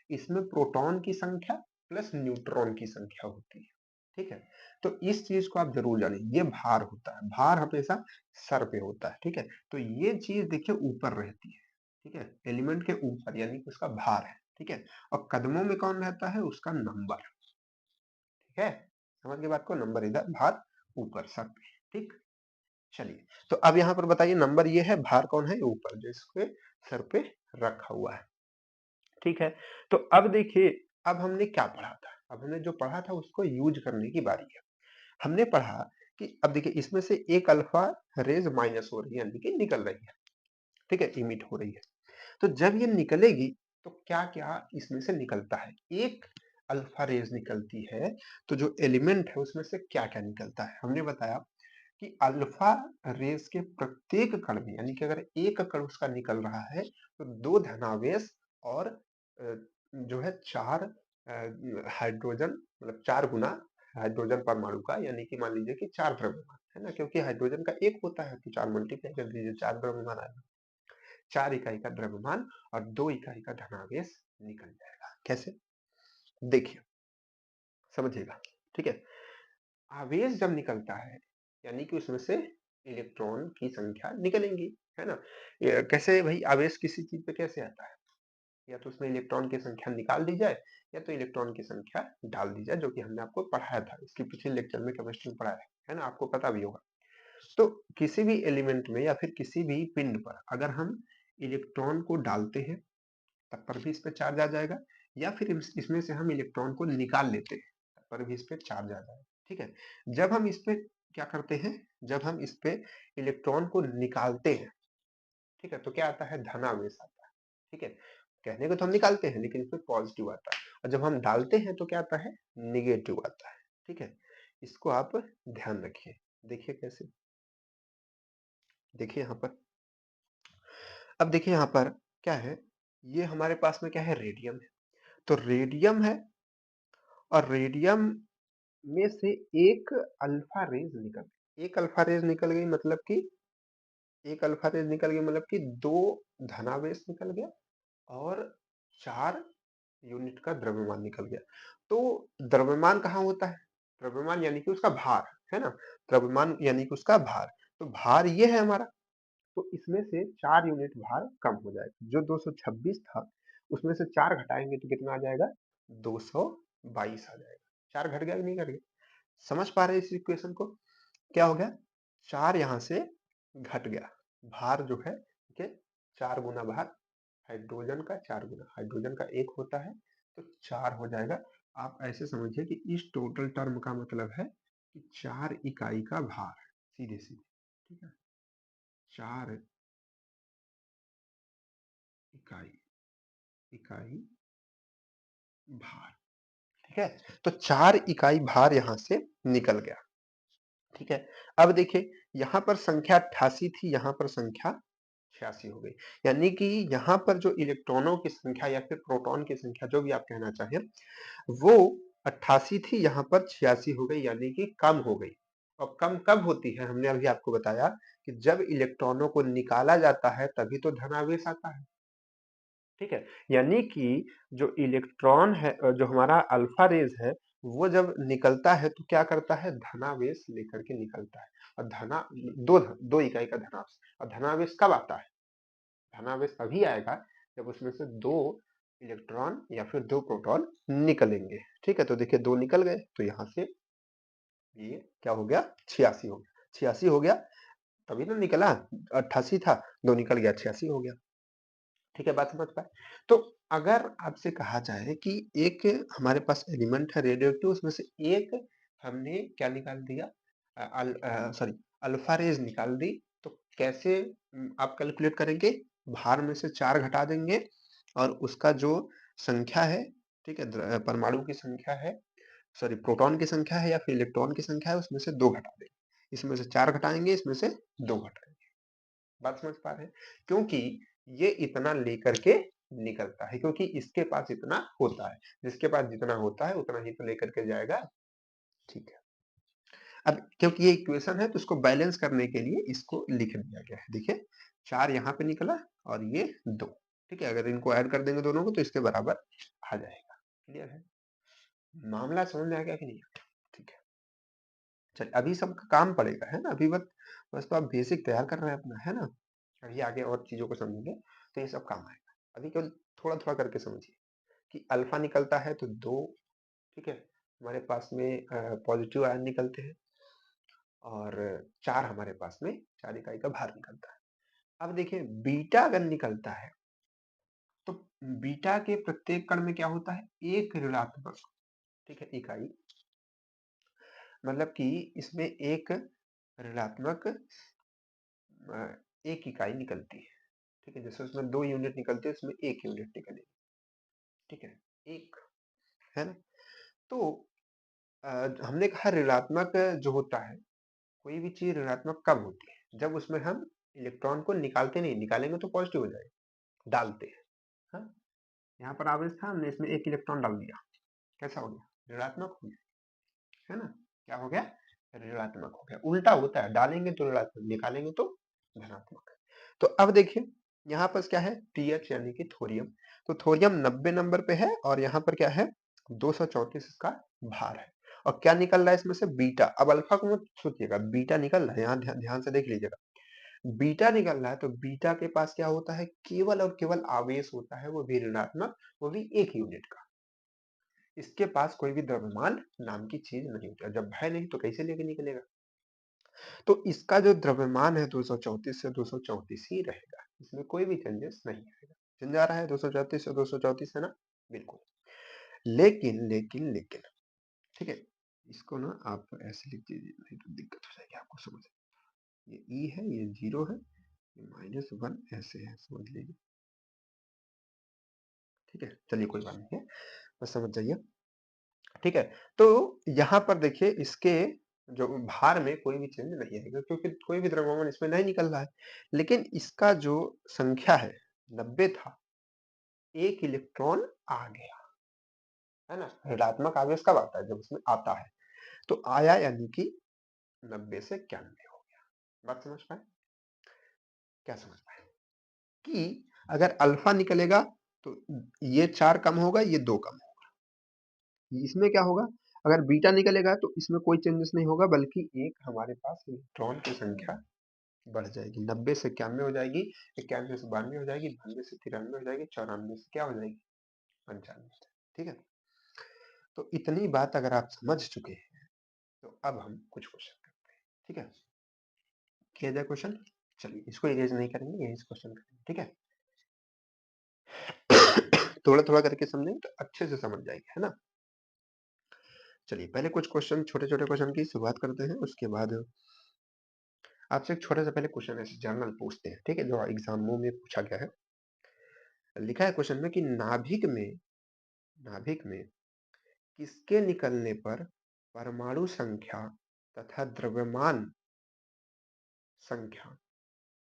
इसमें प्रोटॉन की संख्या प्लस न्यूट्रॉन की संख्या होती है, ठीक है? तो इस चीज को आप जरूर जानिए, ये भार होता है। भार हमेशा सर पे होता है, ठीक है? तो ये चीज देखिए ऊपर रहती है, ठीक है? एलिमेंट के ऊपर, यानी कि उसका भार है, ठीक है? और कदमों में कौन रहता है? उसका नंबर, ठीक है? समझ गए बात को? नंबर इधर, भार ऊपर सर पे, ठीक? चलिए, तो अब यहाँ पर बताइए, नंबर ये है, भार कौन है? ऊपर, जो इसके सर पे रखा हुआ है, ठीक है? तो अब देखिए, अब हमने क्या पढ़ा था? अब हमने जो पढ़ा था उसको यूज करने की बारी है। हमने पढ़ा कि अब देखिए, इसमें से एक अल्फा रेज माइनस हो रही है, यानी कि निकल रही है, ठीक है? इमिट हो रही है। तो जब ये निकलेगी तो क्या क्या इसमें से निकलता है? एक अल्फा रेज निकलती है, तो जो एलिमेंट है उसमें से क्या क्या निकलता है? हमने बताया कि अल्फा रेस के प्रत्येक कण में, यानी कि अगर एक कण उसका निकल रहा है तो दो धनावेश और जो है चार हाइड्रोजन, मतलब 4 गुना हाइड्रोजन परमाणु का, यानी कि मान लीजिए कि 4 द्रव्यमान है ना, क्योंकि हाइड्रोजन का एक होता है तो 4 मल्टीप्लाई कर दीजिए, 4 द्रव्यमान आएगा। 4 इकाई का द्रव्यमान और 2 इकाई का धनावेश निकल जाएगा। कैसे? देखिए, समझिएगा, ठीक है? आवेश जब निकलता है, यानी कि उसमें से इलेक्ट्रॉन की संख्या निकलेंगी, है ना? कैसे भाई, आवेश किसी चीज पे कैसे आता है? या तो उसमें इलेक्ट्रॉन की संख्या निकाल दी जाए, या तो इलेक्ट्रॉन की संख्या डाल दी जाए, जो कि हमने आपको पढ़ाया था, इसके पिछले लेक्चर में केमिस्ट्री में पढ़ाया है ना, आपको पता भी होगा। तो किसी भी एलिमेंट में या फिर किसी भी पिंड पर अगर हम इलेक्ट्रॉन को डालते हैं, तब पर भी इस पे चार्ज आ जाएगा, या फिर इसमें से हम इलेक्ट्रॉन को निकाल लेते हैं, तब पर भी इस पे चार्ज आ जाएगा, ठीक है? जब हम इस पे क्या करते हैं, जब हम इस पे इलेक्ट्रॉन को निकालते हैं, ठीक है, तो क्या आता है? धनावेश आता है, ठीक है? कहने को तो हम निकालते हैं, लेकिन इसमें पॉजिटिव आता है, और जब हम डालते हैं तो क्या आता है? निगेटिव आता है, ठीक है? इसको आप ध्यान रखिए। देखिए कैसे, देखिए यहाँ पर, अब देखिए यहाँ पर क्या है, ये हमारे पास में क्या है? रेडियम है। तो रेडियम है, और रेडियम में से एक अल्फा रेज निकल गई, एक अल्फा रेज निकल गई, मतलब कि एक अल्फा रेज निकल गई, मतलब कि दो धनावेश निकल गया और 4 यूनिट का द्रव्यमान निकल गया। तो द्रव्यमान कहाँ होता है? द्रव्यमान यानी कि उसका भार, है ना? द्रव्यमान यानी कि उसका भार। तो भार ये है हमारा, तो इसमें से 4 यूनिट भार कम हो जाएगा। जो 226 था, उसमें से 4 घटाएंगे तो कितना आ जाएगा? 222 आ जाएगा। 4 घट गया कि नहीं घट गया? समझ पा रहे हैं इस इक्वेशन को? क्या हो गया? 4 यहाँ से घट गया। भार जो है, ठीक है, 4 गुना भार हाइड्रोजन का, 4 गुना हाइड्रोजन का 1 होता है, तो 4 हो जाएगा। आप ऐसे समझिए कि इस टोटल टर्म का मतलब है कि 4 इकाई का भार, सीधे सीधे, ठीक है? 4 इकाई, इकाई भार, ठीक है? तो 4 इकाई भार यहाँ से निकल गया, ठीक है? अब देखिए, यहाँ पर संख्या 88 थी, यहाँ पर संख्या 86 हो गई, यानी कि यहाँ पर जो इलेक्ट्रॉनों की संख्या या फिर प्रोटॉन की संख्या, जो भी आप कहना चाहें, वो 88 थी, यहाँ पर 86 हो गई, यानी कि कम हो गई। और कम कब होती है? हमने अभी आपको बताया कि जब इलेक्ट्रॉनों को निकाला जाता है तभी तो धनावेश आता है, ठीक है? यानी कि जो इलेक्ट्रॉन है, जो हमारा अल्फा रेज है, वो जब निकलता है तो क्या करता है? धनावेश लेकर के निकलता है। और दो इकाई का धनावेश, और धनावेश कब आता है? धनावेश तभी आएगा जब उसमें से 2 इलेक्ट्रॉन या फिर 2 प्रोटॉन निकलेंगे, ठीक है? तो देखिए, 2 निकल गए, तो यहाँ से ये क्या हो गया? 86 हो गया। 86 हो गया, तभी तो निकला। 88 था, 2 निकल गया, 86 हो गया, ठीक है? बात समझ पाए? तो अगर आपसे कहा जाए कि एक हमारे पास एलिमेंट है रेडियोएक्टिव, उसमें से एक हमने क्या निकाल दिया? सॉरी, अल्फा रेज निकाल दी, तो कैसे आप कैलकुलेट करेंगे? भार में से 4 घटा देंगे, और उसका जो संख्या है, ठीक है, परमाणु की संख्या है, सॉरी, प्रोटॉन की संख्या है या फिर इलेक्ट्रॉन की संख्या है, उसमें से 2 घटा देंगे। इसमें से 4 घटाएंगे, इसमें से 2 घटाएंगे। बात समझ पा रहे हैं? क्योंकि ये इतना लेकर के निकलता है, क्योंकि इसके पास इतना होता है, जिसके पास जितना होता है उतना ही तो लेकर के जाएगा। ठीक है, अब क्योंकि ये इक्वेशन है तो इसको बैलेंस करने के लिए इसको लिख दिया गया है। देखिए 4 यहाँ पे निकला और ये 2, ठीक है, अगर इनको ऐड कर देंगे दोनों को तो इसके बराबर आ जाएगा। क्लियर है, मामला समझ में आ गया कि नहीं? ठीक है, चलिए अभी सबका काम पड़ेगा, है ना, अभी बस बस तो आप बेसिक तैयार कर रहे हैं अपना, है ना, अभी आगे और चीजों को समझेंगे तो ये सब काम आएगा। अभी केवल थोड़ा थोड़ा करके समझिए कि अल्फा निकलता है तो 2, ठीक है, हमारे पास में पॉजिटिव आयन निकलते हैं और 4 हमारे पास में 4 इकाई का भार निकलता है। अब देखिए बीटा अगर निकलता है तो बीटा के प्रत्येक कण में क्या होता है, एक ऋणात्मक, ठीक है, इकाई, मतलब कि इसमें एक ऋणात्मक एक इकाई निकलती है, ठीक है, जैसे उसमें 2 यूनिट निकलते हैं उसमें 1 यूनिट निकलेगी, ठीक है, एक, है ना। तो हमने कहा ऋणात्मक जो होता है, कोई भी चीज ऋणात्मक कब होती है, जब उसमें हम इलेक्ट्रॉन को निकालते नहीं, निकालेंगे तो पॉजिटिव हो जाएगा, डालते हैं। हाँ, यहाँ पर आवेश था, हमने इसमें 1 इलेक्ट्रॉन डाल दिया, कैसा हो गया, ऋणात्मक हो गया, है ना, क्या हो गया, ऋणात्मक हो गया। उल्टा होता है, डालेंगे तो ऋणात्मक, निकालेंगे तो धनात्मक। तो अब देखिए यहाँ पर क्या है, TH यानी कि थोरियम, तो थोरियम 90 नंबर पे है और यहाँ पर क्या है, 234 इसका भार है, और क्या निकल रहा है इसमें से, बीटा। अब अल्फा को मत सोचिएगा, बीटा निकल रहा है, यहाँ ध्यान से देख लीजिएगा, बीटा निकल रहा है, तो बीटा के पास क्या होता है, केवल और केवल आवेश होता है, वो भी ऋणात्मक, वो भी 1 यूनिट का। इसके पास कोई भी द्रव्यमान नाम की चीज नहीं होती, जब है नहीं तो कैसे लेके निकलेगा। तो इसका जो द्रव्यमान है 234 से 234 ही रहेगा, इसमें कोई भी चेंजेस नहीं आएगा। समझ आ रहा है, 234 से 234 है ना, बिल्कुल। लेकिन लेकिन लेकिन ठीक है, इसको ना आप ऐसे लिख दीजिए, नहीं तो दिक्कत हो जाएगी आपको समझ। ये ई है, ये 0 है, ये -1 ऐसे है, समझ लीजिए। ठीक है, चलिए कोई बात नहीं है, बस समझ जाइए। ठीक है, तो यहाँ पर देखिए इसके जो भार में कोई भी चेंज नहीं आएगा, क्योंकि कोई भी द्रव्यमान इसमें नहीं निकल रहा है। लेकिन इसका जो संख्या है 90 था, 1 इलेक्ट्रॉन आ गया, है ना। ऋणात्मक आवेश कब आता है, जब उसमें आता है, तो आया यानी कि 90 से 91 हो गया। बात समझ पाए, क्या समझ पाए कि अगर अल्फा निकलेगा तो ये 4 कम होगा, ये 2 कम होगा। इसमें क्या होगा, अगर बीटा निकलेगा तो इसमें कोई चेंजेस नहीं होगा, बल्कि एक हमारे पास इलेक्ट्रॉन की संख्या बढ़ जाएगी, 90 से 91 हो जाएगी, 91 से 92 हो जाएगी, 92 से 93 हो जाएगी, 94 से क्या हो जाएगी, 95। ठीक है, तो इतनी बात अगर आप समझ चुके हैं तो अब हम कुछ क्वेश्चन करते हैं। ठीक है, किया जाए क्वेश्चन, चलिए इसको इरेज नहीं करेंगे, यही क्वेश्चन करेंगे। ठीक है, थोड़ा थोड़ा करके समझेंगे तो अच्छे से समझ जाएंगे, है ना। चलिए पहले कुछ क्वेश्चन, छोटे छोटे क्वेश्चन की शुरुआत करते हैं, उसके बाद आपसे एक छोटा सा पहले क्वेश्चन ऐसे जनरल पूछते हैं, ठीक है, जो एग्जामों में पूछा गया है। लिखा है क्वेश्चन में कि नाभिक में किसके निकलने पर परमाणु संख्या तथा द्रव्यमान संख्या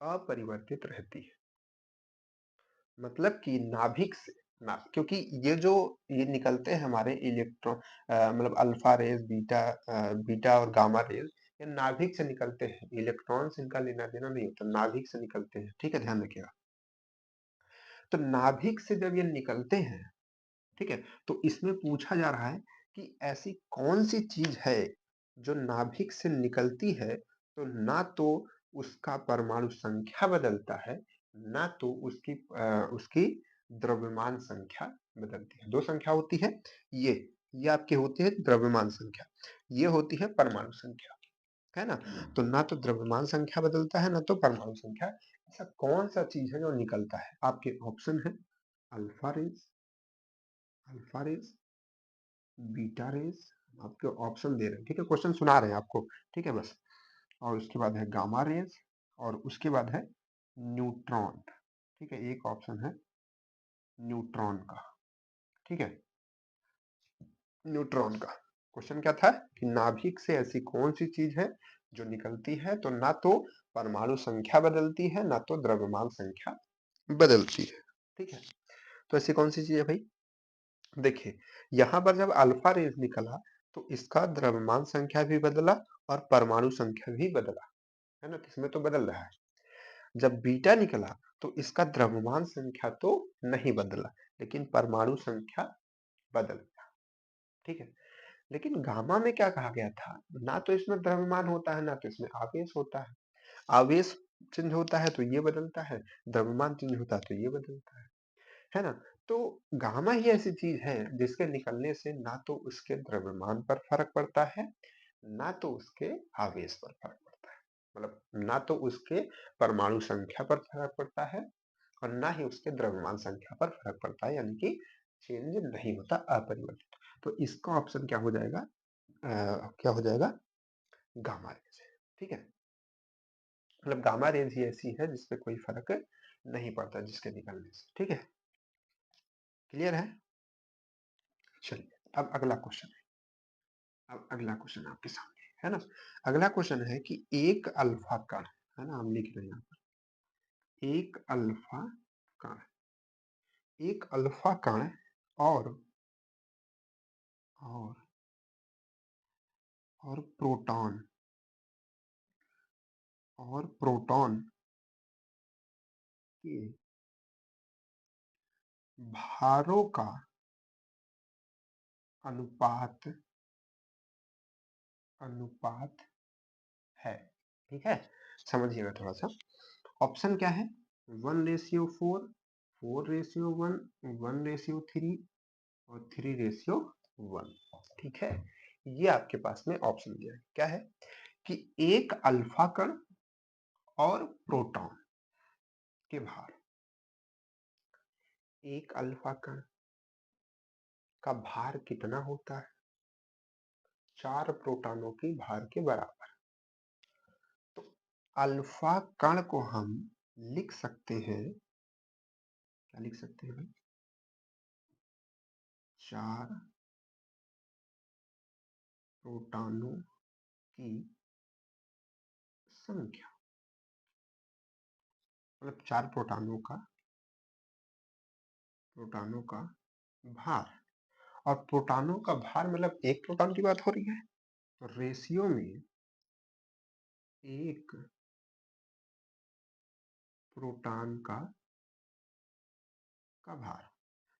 अपरिवर्तित रहती है। मतलब कि नाभिक से ना, क्योंकि ये जो ये निकलते हैं हमारे इलेक्ट्रॉन, मतलब अल्फा रेज, बीटा और गामा रेज, ये नाभिक से निकलते हैं, इलेक्ट्रॉन से इनका लेना देना नहीं होता, नाभिक से निकलते हैं। ठीक है, ध्यान रखिएगा। तो नाभिक से जब ये निकलते हैं, ठीक है, तो इसमें पूछा जा रहा है कि ऐसी कौन सी चीज है जो नाभिक से निकलती है तो ना तो उसका परमाणु संख्या बदलता है, ना तो उसकी द्रव्यमान संख्या बदलती है। दो संख्या होती है, ये आपकी होती है द्रव्यमान संख्या, ये होती है परमाणु संख्या, है ना। तो ना तो द्रव्यमान संख्या बदलता है, ना तो परमाणु संख्या। ऐसा कौन सा चीज है जो निकलता है, आपके ऑप्शन है alpha rays, alpha rays, beta rays, आपके ऑप्शन दे रहे हैं, ठीक है, क्वेश्चन सुना रहे हैं आपको, ठीक है बस। और उसके बाद है गामा रेज, और उसके बाद है न्यूट्रॉन, ठीक है, एक ऑप्शन है न्यूट्रॉन का, ठीक है, न्यूट्रॉन का। क्वेश्चन क्या था कि नाभिक से ऐसी कौन सी चीज है जो निकलती है तो ना तो परमाणु संख्या बदलती है, ना तो द्रव्यमान संख्या बदलती है। ठीक है, तो ऐसी कौन सी चीज है भाई? देखिए, यहाँ पर जब अल्फा रेज निकला तो इसका द्रव्यमान संख्या भी बदला और परमाणु संख्या भी बदला, है ना? तो इसमें तो बदल रहा है। जब बीटा निकला तो इसका द्रव्यमान संख्या तो नहीं बदला, लेकिन परमाणु संख्या बदल गया, ठीक है। लेकिन गामा में क्या कहा गया था? ना तो इसमें द्रव्यमान होता है, ना तो इसमें आवेश होता है। आवेश चेंज होता है तो ये बदलता है, द्रव्यमान चेंज होता है तो ये बदलता है ना? तो गामा ही ऐसी चीज है जिसके निकलने से ना तो उसके द्रव्यमान पर फर्क पड़ता है, ना तो उसके आवेश पर फर्क पड़ता है। मतलब ना तो उसके परमाणु संख्या पर फर्क पड़ता है और ना ही उसके द्रव्यमान संख्या पर फर्क पड़ता है, यानी कि चेंज नहीं होता, अपरिवर्तित। तो इसका ऑप्शन क्या हो जाएगा? क्या हो जाएगा? गामा रेज, ठीक है। मतलब गामा रेज ही ऐसी है जिसपे कोई फर्क नहीं पड़ता जिसके निकलने से, ठीक है। क्लियर है? चलिए, अब अगला क्वेश्चन है। अब अगला क्वेश्चन आपके सामने है ना। अगला क्वेश्चन है कि एक अल्फा कण, है ना, हम लिख रहे हैं यहाँ पर, एक अल्फा कण, एक अल्फा कण और और और प्रोटॉन के भारों का अनुपात अनुपात है, ठीक है। समझिएगा थोड़ा सा। ऑप्शन क्या है? 1:4, 4:1, 1:3 और 3:1, ठीक है। ये आपके पास में ऑप्शन दिया है। क्या है? कि एक अल्फा कण और प्रोटॉन के भार, एक अल्फा कण का भार कितना होता है? 4 प्रोटॉनों की भार के बराबर। तो अल्फा कण को हम लिख सकते हैं, क्या लिख सकते हैं भाई? 4 प्रोटॉनों की संख्या, मतलब 4 प्रोटॉनों का भार। और प्रोटॉनों का भार मतलब एक प्रोटॉन की बात हो रही है, तो रेशियो में एक प्रोटॉन का भार।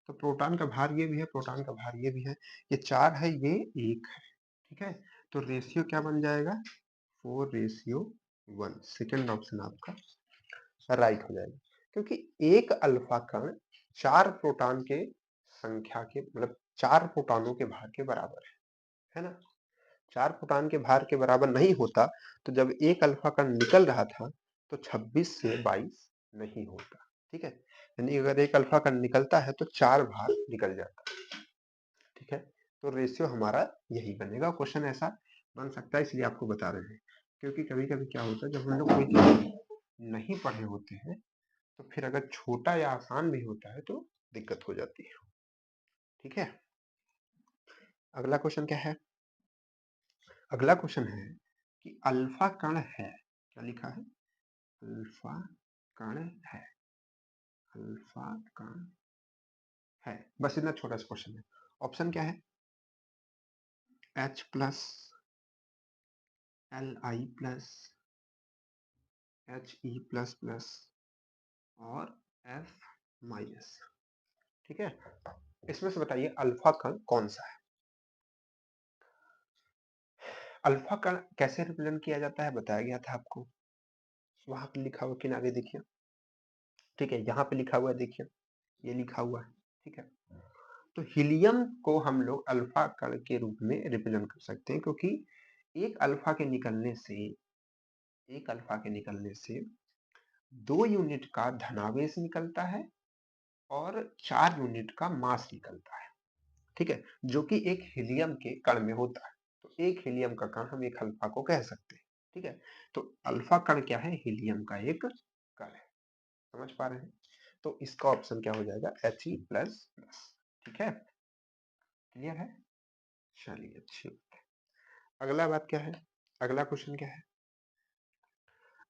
तो प्रोटॉन का भार ये भी है, प्रोटॉन का भार ये भी है। ये 4 है, ये 1 है, ठीक है। तो रेशियो क्या बन जाएगा? 4:1। सेकेंड ऑप्शन आपका राइट हो जाएगा, क्योंकि एक अल्फा कण 4 प्रोटॉन के संख्या के, मतलब 4 प्रोटॉनों के भार के बराबर है ना। 4 प्रोटॉन के भार के बराबर नहीं होता, तो जब एक अल्फा कण निकल रहा था तो 26 से 22 नहीं होता, ठीक है। यानी अगर एक अल्फा कण निकलता है तो 4 भार निकल जाता है, ठीक है। तो रेशियो हमारा यही बनेगा। क्वेश्चन ऐसा बन सकता है, इसलिए आपको बता रहे हैं। क्योंकि कभी कभी क्या होता है, जब हम लोग कोई चीज नहीं पढ़े होते हैं तो फिर अगर छोटा या आसान भी होता है तो दिक्कत हो जाती है, ठीक है। अगला क्वेश्चन क्या है? अगला क्वेश्चन है कि अल्फा कण है, क्या लिखा है? अल्फा कण है, अल्फा कण है। बस इतना छोटा सा क्वेश्चन है। ऑप्शन क्या है? H+, Li+, He++ और F-, ठीक है। इसमें से बताइए अल्फा कण कौन सा है? अल्फा कण कैसे रिप्रेजेंट किया जाता है बताया गया था आपको, वहां पे लिखा हुआ किनारे देखिए, ठीक है। यहाँ पे लिखा हुआ है, देखिए ये लिखा हुआ है, ठीक है। तो हीलियम को हम लोग अल्फा कण के रूप में रिप्रेजेंट कर सकते हैं, क्योंकि एक अल्फा के निकलने से एक अल्फा के निकलने से 2 यूनिट का धनावेश निकलता है और 4 यूनिट का मास निकलता है, ठीक है, जो कि एक हीलियम के कण में होता है। तो एक हीलियम का कण हम एक अल्फा को कह सकते हैं, ठीक है। तो अल्फा कण क्या है? हीलियम का एक कण है। समझ पा रहे हैं? तो इसका ऑप्शन क्या हो जाएगा? He++, ठीक है। क्लियर है? चलिए, अच्छी बात है। अगला बात क्या है? अगला क्वेश्चन क्या है?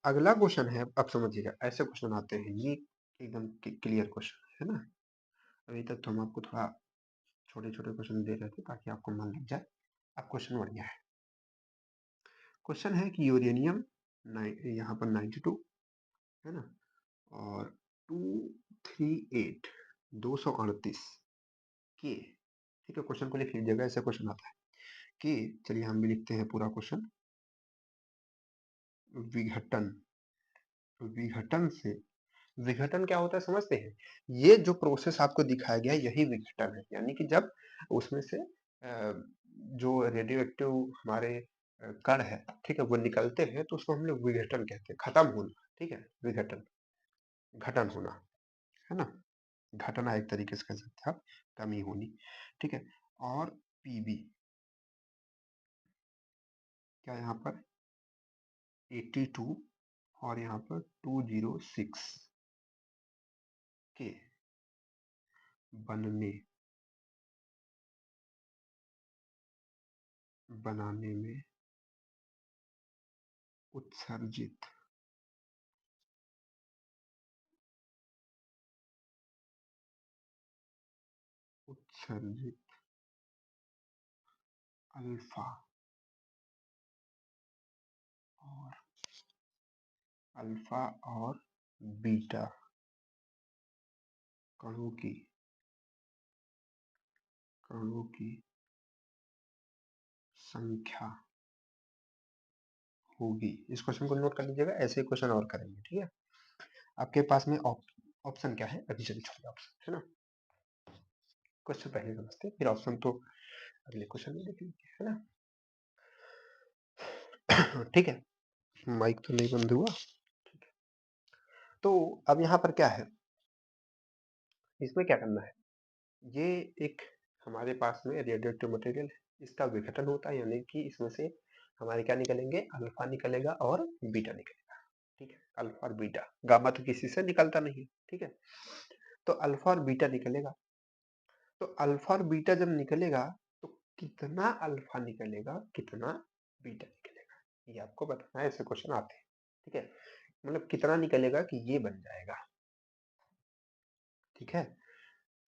अगला क्वेश्चन है, अब समझिएगा, ऐसे क्वेश्चन आते हैं ये एकदम क्लियर क्वेश्चन है ना। अभी तक तो हम आपको थोड़ा छोटे-छोटे क्वेश्चन दे रहे थे ताकि आपको मन लग जाए। अब क्वेश्चन बढ़िया है। क्वेश्चन है कि यूरेनियम यहाँ पर 92 है ना, और 238 238 के, ठीक है, क्वेश्चन को लिख लीजिएगा, ऐसे क्वेश्चन आता है कि, चलिए हम भी लिखते हैं पूरा क्वेश्चन। विघटन, विघटन से, विघटन क्या होता है समझते हैं? ये जो प्रोसेस आपको दिखाया गया है यही विघटन है, यानी कि जब उसमें से जो रेडियो एक्टिव हमारे कण है, ठीक है, वो निकलते हैं तो उसको हम लोग विघटन कहते हैं, खत्म होना, ठीक है, विघटन, घटन होना, है ना, घटना एक तरीके से कह सकते हैं आप, कमी होनी, ठीक है। और पीबी क्या यहाँ पर 82 और यहाँ पर 206 के बनने, बनाने में उत्सर्जित, उत्सर्जित अल्फा और अल्फा और बीटा कणों की, कणों की संख्या होगी। इस क्वेश्चन को नोट कर लीजिएगा, ऐसे ही क्वेश्चन और करेंगे, ठीक है। आपके पास में ऑप्शन क्या है, अभी चलिए छोड़िए ऑप्शन, है ना, क्वेश्चन पहले समझते हैं, फिर ऑप्शन तो अगले क्वेश्चन में देख लीजिए, है ना। ठीक है, माइक तो नहीं बंद हुआ। तो अब यहाँ पर क्या है, इसमें क्या करना है, ये एक हमारे पास में रेडियोएक्टिव मटेरियल है, इसका विघटन होता है, यानी कि इसमें से हमारे क्या निकलेंगे, अल्फा निकलेगा और बीटा निकलेगा, ठीक है, अल्फा और बीटा, गामा तो किसी से निकलता नहीं, ठीक है। तो अल्फा और बीटा निकलेगा, तो अल्फा और बीटा जब निकलेगा तो कितना अल्फा निकलेगा, कितना बीटा निकलेगा, ये आपको बताना है, ऐसे क्वेश्चन आते हैं, ठीक है, मतलब कितना निकलेगा कि ये बन जाएगा, ठीक है।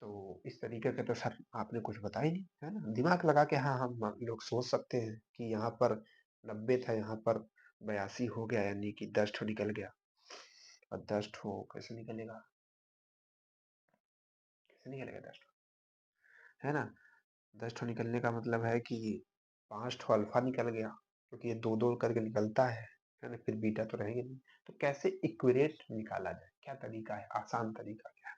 तो इस तरीके का तो सर आपने कुछ बताया ही नहीं, है ना, दिमाग लगा के हाँ हम लोग सोच सकते हैं कि यहाँ पर 90 था, यहाँ पर 82 हो गया, यानी कि 10 ठो निकल गया, और 10 ठो कैसे निकलेगा, कैसे निकलेगा 10 ठो, है ना, 10 ठो निकलने का मतलब है कि 5 ठो अल्फा निकल गया, क्योंकि ये दो दो करके निकलता है ना, फिर बीटा तो रहेंगे नहीं। तो कैसे इक्विरेट निकाला जाए, क्या तरीका है, आसान तरीका क्या है?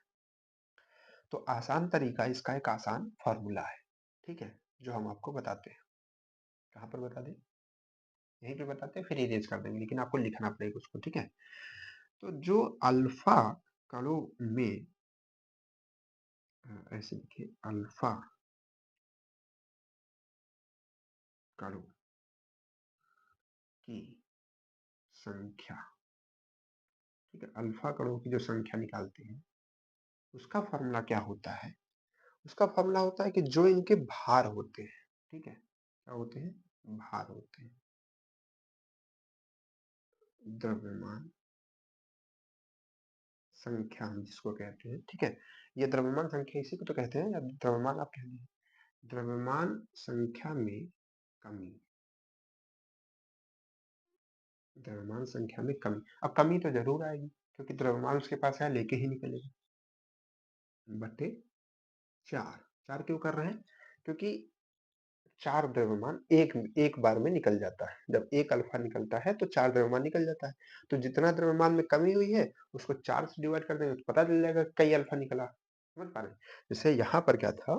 तो आसान तरीका, इसका एक आसान फॉर्मूला है, ठीक है, जो हम आपको बताते हैं। कहाँ पर बता दें, यहीं पे बताते हैं, फिर इरेज कर देंगे, लेकिन आपको लिखना पड़ेगा उसको, ठीक है। तो जो अल्फा कणों में, ऐसे लिखिए, अल्फा कणों की संख्या, ठीक है, अल्फा कणों की जो संख्या निकालते हैं उसका फॉर्मूला क्या होता है, उसका फॉर्मूला होता है कि जो इनके भार होते हैं, ठीक है, क्या होते हैं, भार होते हैं, द्रव्यमान संख्या हम जिसको कहते हैं, ठीक है, ये द्रव्यमान संख्या इसी को तो कहते हैं, या द्रव्यमान आप कह लीजिए, द्रव्यमान संख्या में कमी, द्रव्यमान संख्या में कमी, अब कमी तो जरूर आएगी, क्योंकि द्रव्यमान उसके पास है, लेके ही निकलेगा, बटे 4, 4 क्यों कर रहे हैं, क्योंकि 4 द्रव्यमान एक एक बार में निकल जाता है, जब एक अल्फा निकलता है तो 4 द्रव्यमान निकल जाता है, तो जितना द्रव्यमान में कमी हुई है उसको 4 से डिवाइड कर देंगे तो पता चल जाएगा कई अल्फा निकला, समझ पा रहे हैं। जैसे यहाँ पर क्या था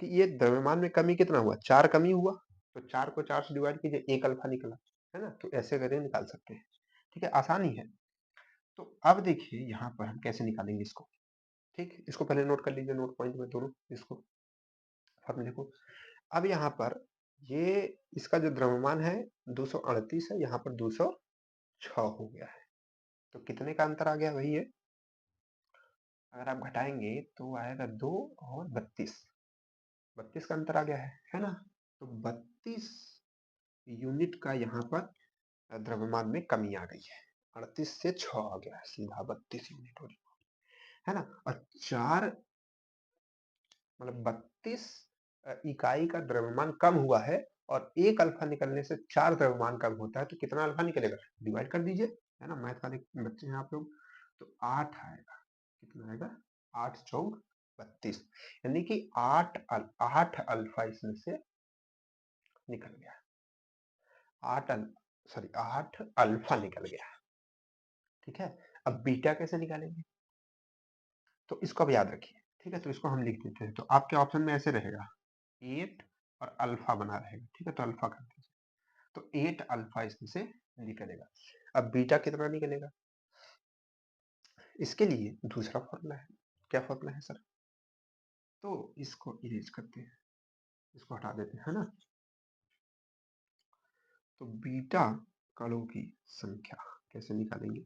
कि ये द्रव्यमान में कमी कितना हुआ, 4 कमी हुआ, तो 4 को 4 से डिवाइड कीजिए, एक अल्फा निकला, है ना, तो ऐसे करके निकाल सकते हैं, ठीक है, आसानी है। तो अब देखिए यहाँ पर हम कैसे निकालेंगे इसको, ठीक, इसको पहले नोट कर लीजिए, नोट पॉइंट में दोनों इसको फॉर्मूले को। अब यहाँ पर ये इसका जो द्रव्यमान है 238 है, यहाँ पर 206 हो गया है, तो कितने का अंतर आ गया, वही है, अगर आप घटाएंगे तो आएगा 2 और 32, 32 का अंतर आ गया है ना, तो 32 यूनिट का यहाँ पर द्रव्यमान में कमी आ गई है, 38 से 6 आ गया है, सीधा 32 यूनिट हो रही है ना, और 4 मतलब 32 इकाई का द्रव्यमान कम हुआ है और 1 अल्फा निकलने से 4 द्रव्यमान कम होता है, तो कितना अल्फा निकलेगा? डिवाइड कर दीजिए, है ना, मैथ वाले बच्चे हैं आप लोग। तो 8 आएगा, कितना आएगा? 8 चौक 32, यानी कि 8 अल्फा इसमें से निकल गया। 8 अल्फा निकल गया। ठीक है, अब बीटा कैसे निकालेंगे? तो इसको अब याद रखिए, ठीक है, तो इसको हम लिख देते हैं। तो आपके ऑप्शन में ऐसे रहेगा 8 और अल्फा बना रहेगा, ठीक है, तो अल्फा कर दीजिए। तो 8 अल्फा इसमें से निकलेगा। अब बीटा कितना निकलेगा? इसके लिए दूसरा फॉर्मूला है। क्या फॉर्मूला है सर? तो इसको इरेज करते हैं, इसको हटा देते हैं, है ना। तो बीटा कणों की संख्या कैसे निकालेंगे?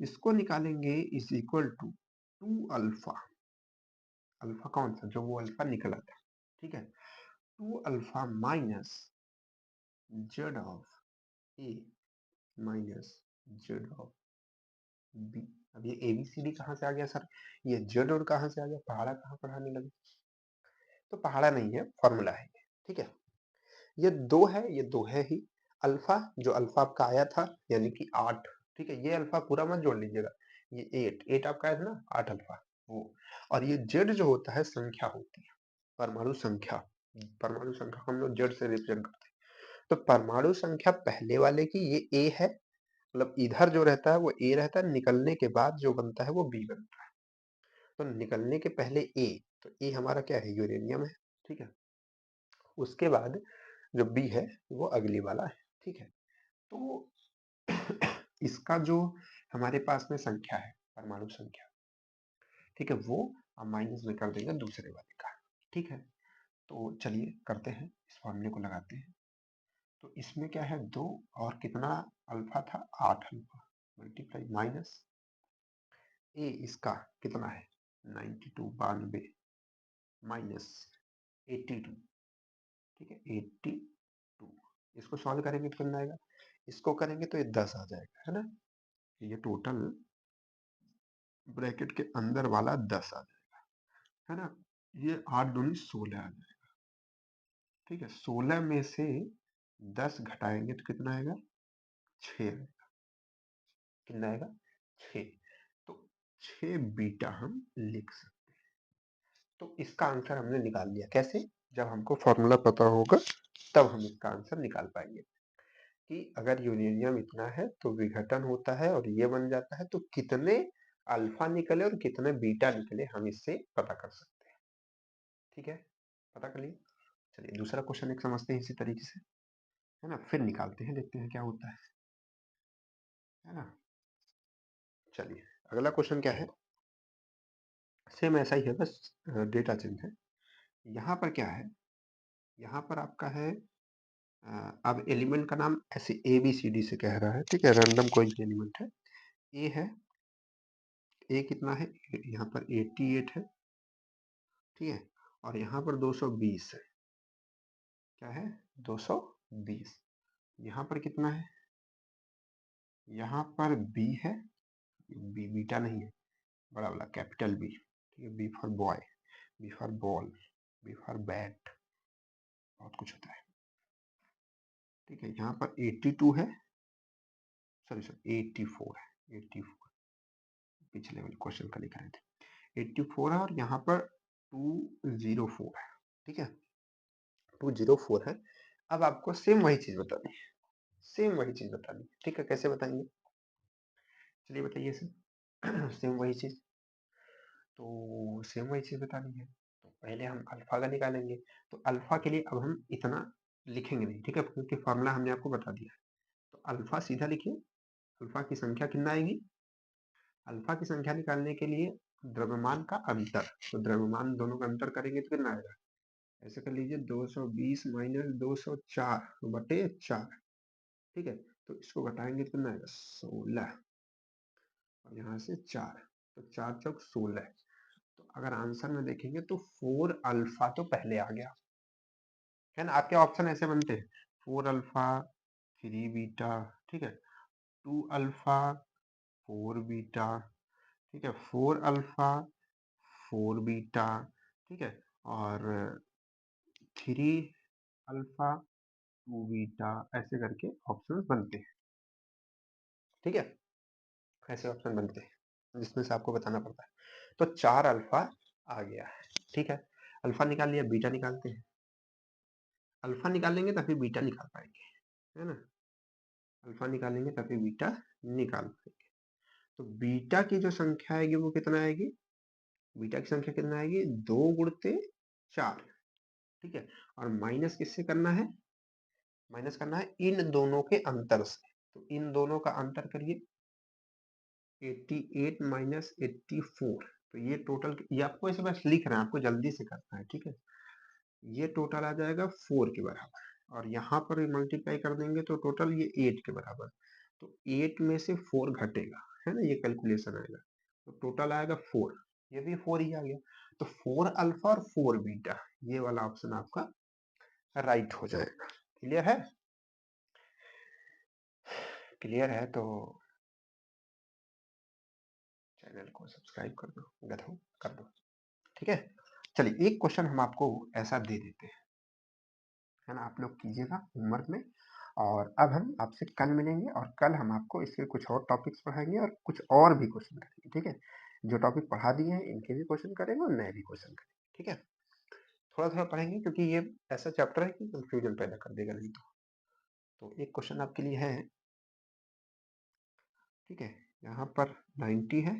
इसको निकालेंगे is equal to 2 alpha. Alpha कौन सा? जो वो अल्फा निकला था, ठीक है। 2 alpha minus Z of A minus Z of B. अब ये एबीसीडी कहाँ से आ गया सर? ये जेड और कहाँ से आ गया? पहाड़ा कहाँ पढ़ाने लगे? तो पहाड़ा नहीं है, फॉर्मूला है ये, ठीक है। ये दो है, ये दो है ही। अल्फा, जो अल्फा आपका आया था यानी कि 8, ठीक है, ये अल्फा पूरा मत जोड़ लीजिएगा। ये 8 आपका आया था ना, 8 अल्फा वो। और ये जेड जो होता है संख्या होती है, परमाणु संख्या। परमाणु संख्या को हम लोग जेड से रिप्रेजेंट करते हैं। तो परमाणु संख्या पहले वाले की ये ए है, मतलब इधर जो रहता है वो ए रहता है, निकलने के बाद जो बनता है वो बी बनता है। तो निकलने के पहले ए, तो ए हमारा क्या है? यूरेनियम है, ठीक है। उसके बाद जो बी है वो अगली वाला है, ठीक है। तो इसका जो हमारे पास में संख्या है, परमाणु संख्या, ठीक है, वो हम माइनस में कर देंगे दूसरे वाले का, ठीक है। तो चलिए करते हैं, इस फॉर्मूले को लगाते हैं। तो इसमें क्या है? 2 और कितना अल्फा था? 8 अल्फा मल्टीप्लाई माइनस ए, इसका कितना है? 92 92 माइनस 82, ठीक है, 82। इसको सॉल्व करेंगे तो कितना आएगा? इसको करेंगे तो ये 10 आ जाएगा, है ना। ये टोटल ब्रैकेट के अंदर वाला 10 आ जाएगा, है ना। ये 8 दूनी 16 आ जाएगा, ठीक है। 16 में से 10 घटाएंगे तो कितना आएगा? 6 आएगा। कितना आएगा? 6। तो 6 बीटा हम लिख सकते हैं। तो इसका आंसर हमने निकाल लिया। कैसे? जब हमको फॉर्मूला पता होगा तब हम इसका आंसर निकाल पाएंगे कि अगर यूरेनियम इतना है तो विघटन होता है और ये बन जाता है, तो कितने अल्फा निकले और कितने बीटा निकले हम इससे पता कर सकते हैं, ठीक है। पता कर लिए। चलिए दूसरा क्वेश्चन एक समझते हैं इसी तरीके से, है ना, फिर निकालते हैं, देखते हैं क्या होता है ना। चलिए अगला क्वेश्चन क्या है? सेम ऐसा ही है, बस डेटा चेंज है। यहाँ पर क्या है? यहाँ पर आपका है अब एलिमेंट का नाम ऐसे ए बी सी डी से कह रहा है, ठीक है, रैंडम कोई भी एलिमेंट है। ए है, ए कितना है? यहाँ पर 88 है, ठीक है। और यहाँ पर 220 है। क्या है? 220। यहाँ पर कितना है? यहाँ पर बी है, बी बीटा नहीं है, बड़ा वाला कैपिटल बी, ठीक है। B for boy, B for ball, B for bat, बहुत कुछ होता है, ठीक है। यहाँ पर 82 है, सॉरी सॉरी 84 है, 84 पिछले वाले क्वेश्चन का लिख रहे थे। 84 है और यहाँ पर 204 है, ठीक है, 204 है। अब आपको सेम वही चीज बतानी है, सेम वही चीज बतानी है, ठीक है। कैसे बताएंगे? चलिए बताइए सर। सेम वही चीज, तो सेम वही चीज बतानी है। तो पहले हम अल्फा का निकालेंगे। तो अल्फा के लिए अब हम इतना लिखेंगे नहीं, ठीक है, क्योंकि फॉर्मूला हमने आपको बता दिया है। तो अल्फा सीधा लिखिए। अल्फा की संख्या कितना आएगी? अल्फा की संख्या निकालने के लिए द्रव्यमान का अंतर, तो द्रव्यमान दोनों का अंतर करेंगे तो कितना आएगा? ऐसे कर लीजिए 220 माइनस 204 बटे 4, ठीक है। तो इसको घटाएंगे तो कितना आएगा? 16 और यहाँ से 4, तो 4 चौक 16। तो अगर आंसर में देखेंगे तो 4 अल्फा तो पहले आ गया, है ना। आपके ऑप्शन ऐसे बनते हैं 4 अल्फा 3 बीटा, ठीक है, 2 अल्फा 4 बीटा, ठीक है, 4 अल्फा 4 बीटा, ठीक है? और 3 अल्फा 2 बीटा ऐसे करके ऑप्शंस बनते हैं, ठीक है? ऐसे ऑप्शन बनते हैं जिसमें से आपको बताना पड़ता है। तो 4 अल्फा आ गया है, ठीक है? अल्फा निकाल लिया, बीटा निकालते हैं। अल्फा निकालेंगे तभी बीटा निकाल पाएंगे, है ना? अल्फा निकालेंगे तभी बीटा निकाल पाएंगे। तो बीटा की जो संख्या आएगी वो कितना आएगी? बीटा की संख्या कितना आएगी? 2 गुणते 4, ठीक है? और माइनस किससे करना है? माइनस करना है इन दोनों के अंतर से। तो इन दोनों का अंतर करिए, 88 माइनस 84, तो ये टोटल, ये आपको ऐसे बस लिख रहे हैं, आपको जल्दी से करना है, ठीक है? ये टोटल आ जाएगा 4 के बराबर, और यहाँ पर मल्टीप्लाई कर देंगे तो टोटल ये 8 के बराबर। तो 8 में से 4 घटेगा, है ना? ये कैलकुलेशन आएगा, तो टोटल आएगा 4, ये भी 4 ही आ गया। तो 4 अल्फा और 4 बीटा, ये वाला ऑप्शन आपका राइट हो जाएगा। क्लियर है? क्लियर है तो चैनल को सब्सक्राइब कर दो, गधो कर दो, ठीक है? चलिए एक क्वेश्चन हम आपको ऐसा दे देते हैं, है ना? आप लोग कीजिएगा होमवर्क में, और अब हम आपसे कल मिलेंगे, और कल हम आपको इसके कुछ और टॉपिक्स पढ़ाएंगे और कुछ और भी क्वेश्चन करेंगे, ठीक है? जो टॉपिक पढ़ा दिए हैं इनके भी क्वेश्चन करेंगे और नए भी क्वेश्चन करेंगे, ठीक है? थोड़ा थोड़ा पढ़ेंगे क्योंकि ये ऐसा चैप्टर है कि कंफ्यूजन पैदा कर देगा नहीं तो एक क्वेश्चन आपके लिए है, ठीक है? यहाँ पर 90 है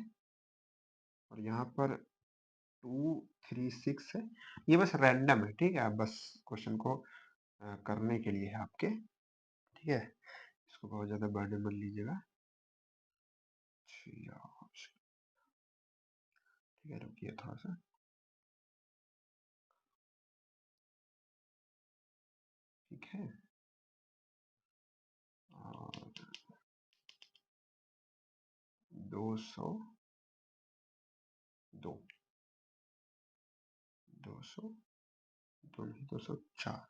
और यहाँ पर 236 है। ये बस रैंडम है, ठीक है? आप बस क्वेश्चन को करने के लिए है आपके, ठीक है? इसको बहुत ज्यादा बर्डन मत लीजिएगा। ठीक है, रुकिए थोड़ा सा। ठीक है, और 202, 202 नहीं, 204,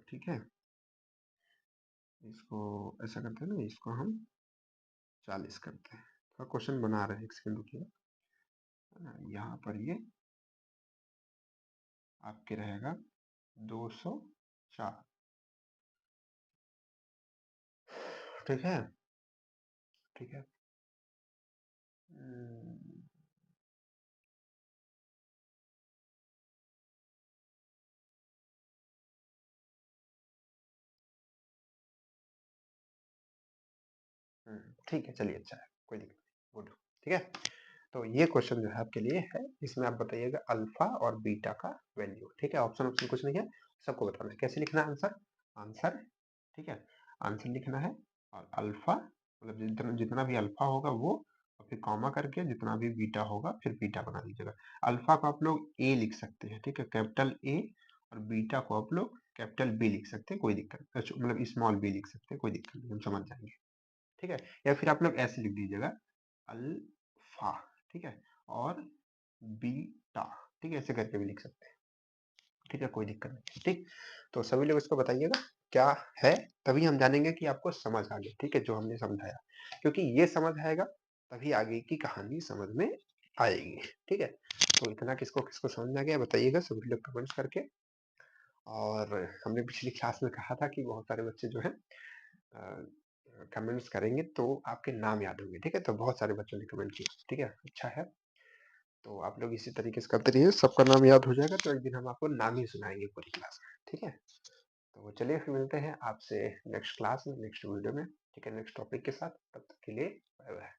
ठीक है? इसको ऐसा करते हैं ना, इसको हम 40 करते हैं। थोड़ा क्वेश्चन बना रहे हैं, एक सेकंड रुकिए, है ना? यहाँ पर ये आपके रहेगा 204, ठीक है? ठीक है। ठीक है, चलिए, अच्छा है, कोई दिक्कत नहीं, गुड, ठीक है? तो ये क्वेश्चन जो है आपके लिए है, इसमें आप बताइएगा अल्फा और बीटा का वैल्यू, ठीक है? ऑप्शन ऑप्शन कुछ नहीं है, सबको बताना है कैसे लिखना है आंसर। आंसर, ठीक है? आंसर लिखना है, और अल्फा मतलब जितना जितना भी अल्फा होगा वो, और फिर कॉमा करके जितना भी बीटा होगा फिर बीटा बना दीजिएगा। अल्फा को आप लोग ए लिख सकते हैं, ठीक है? कैपिटल ए, और बीटा को आप लोग कैपिटल बी लिख सकते हैं, कोई दिक्कत नहीं, मतलब स्मॉल बी लिख सकते हैं, कोई दिक्कत नहीं, हम समझ जाएंगे, ठीक है? या फिर आप लोग ऐसे लिख दीजिएगा, अल्फा, ठीक है? और बीटा, ठीक है? ऐसे करके भी लिख सकते हैं, ठीक है? कोई दिक्कत नहीं, ठीक? तो सभी लोग इसको बताइएगा क्या है, तभी हम जानेंगे कि आपको समझ आ गया, ठीक है? जो हमने समझाया, क्योंकि ये समझ आएगा तभी आगे की कहानी समझ में आएगी, ठीक है? तो इतना किसको किसको समझ में आ गया बताइएगा सभी लोग कमेंट्स करके। और हमने पिछली क्लास में कहा था कि बहुत सारे बच्चे जो है कमेंट्स करेंगे तो आपके नाम याद होंगे, ठीक है? तो बहुत सारे बच्चों ने कमेंट किया, ठीक है? अच्छा है, तो आप लोग इसी तरीके से करते रहिए, सबका नाम याद हो जाएगा, तो एक दिन हम आपको नाम ही सुनाएंगे पूरी क्लास में, ठीक है? तो चलिए फिर मिलते हैं आपसे नेक्स्ट क्लास में, नेक्स्ट वीडियो में, ठीक है? नेक्स्ट टॉपिक के साथ, तब तक के लिए बाय बाय।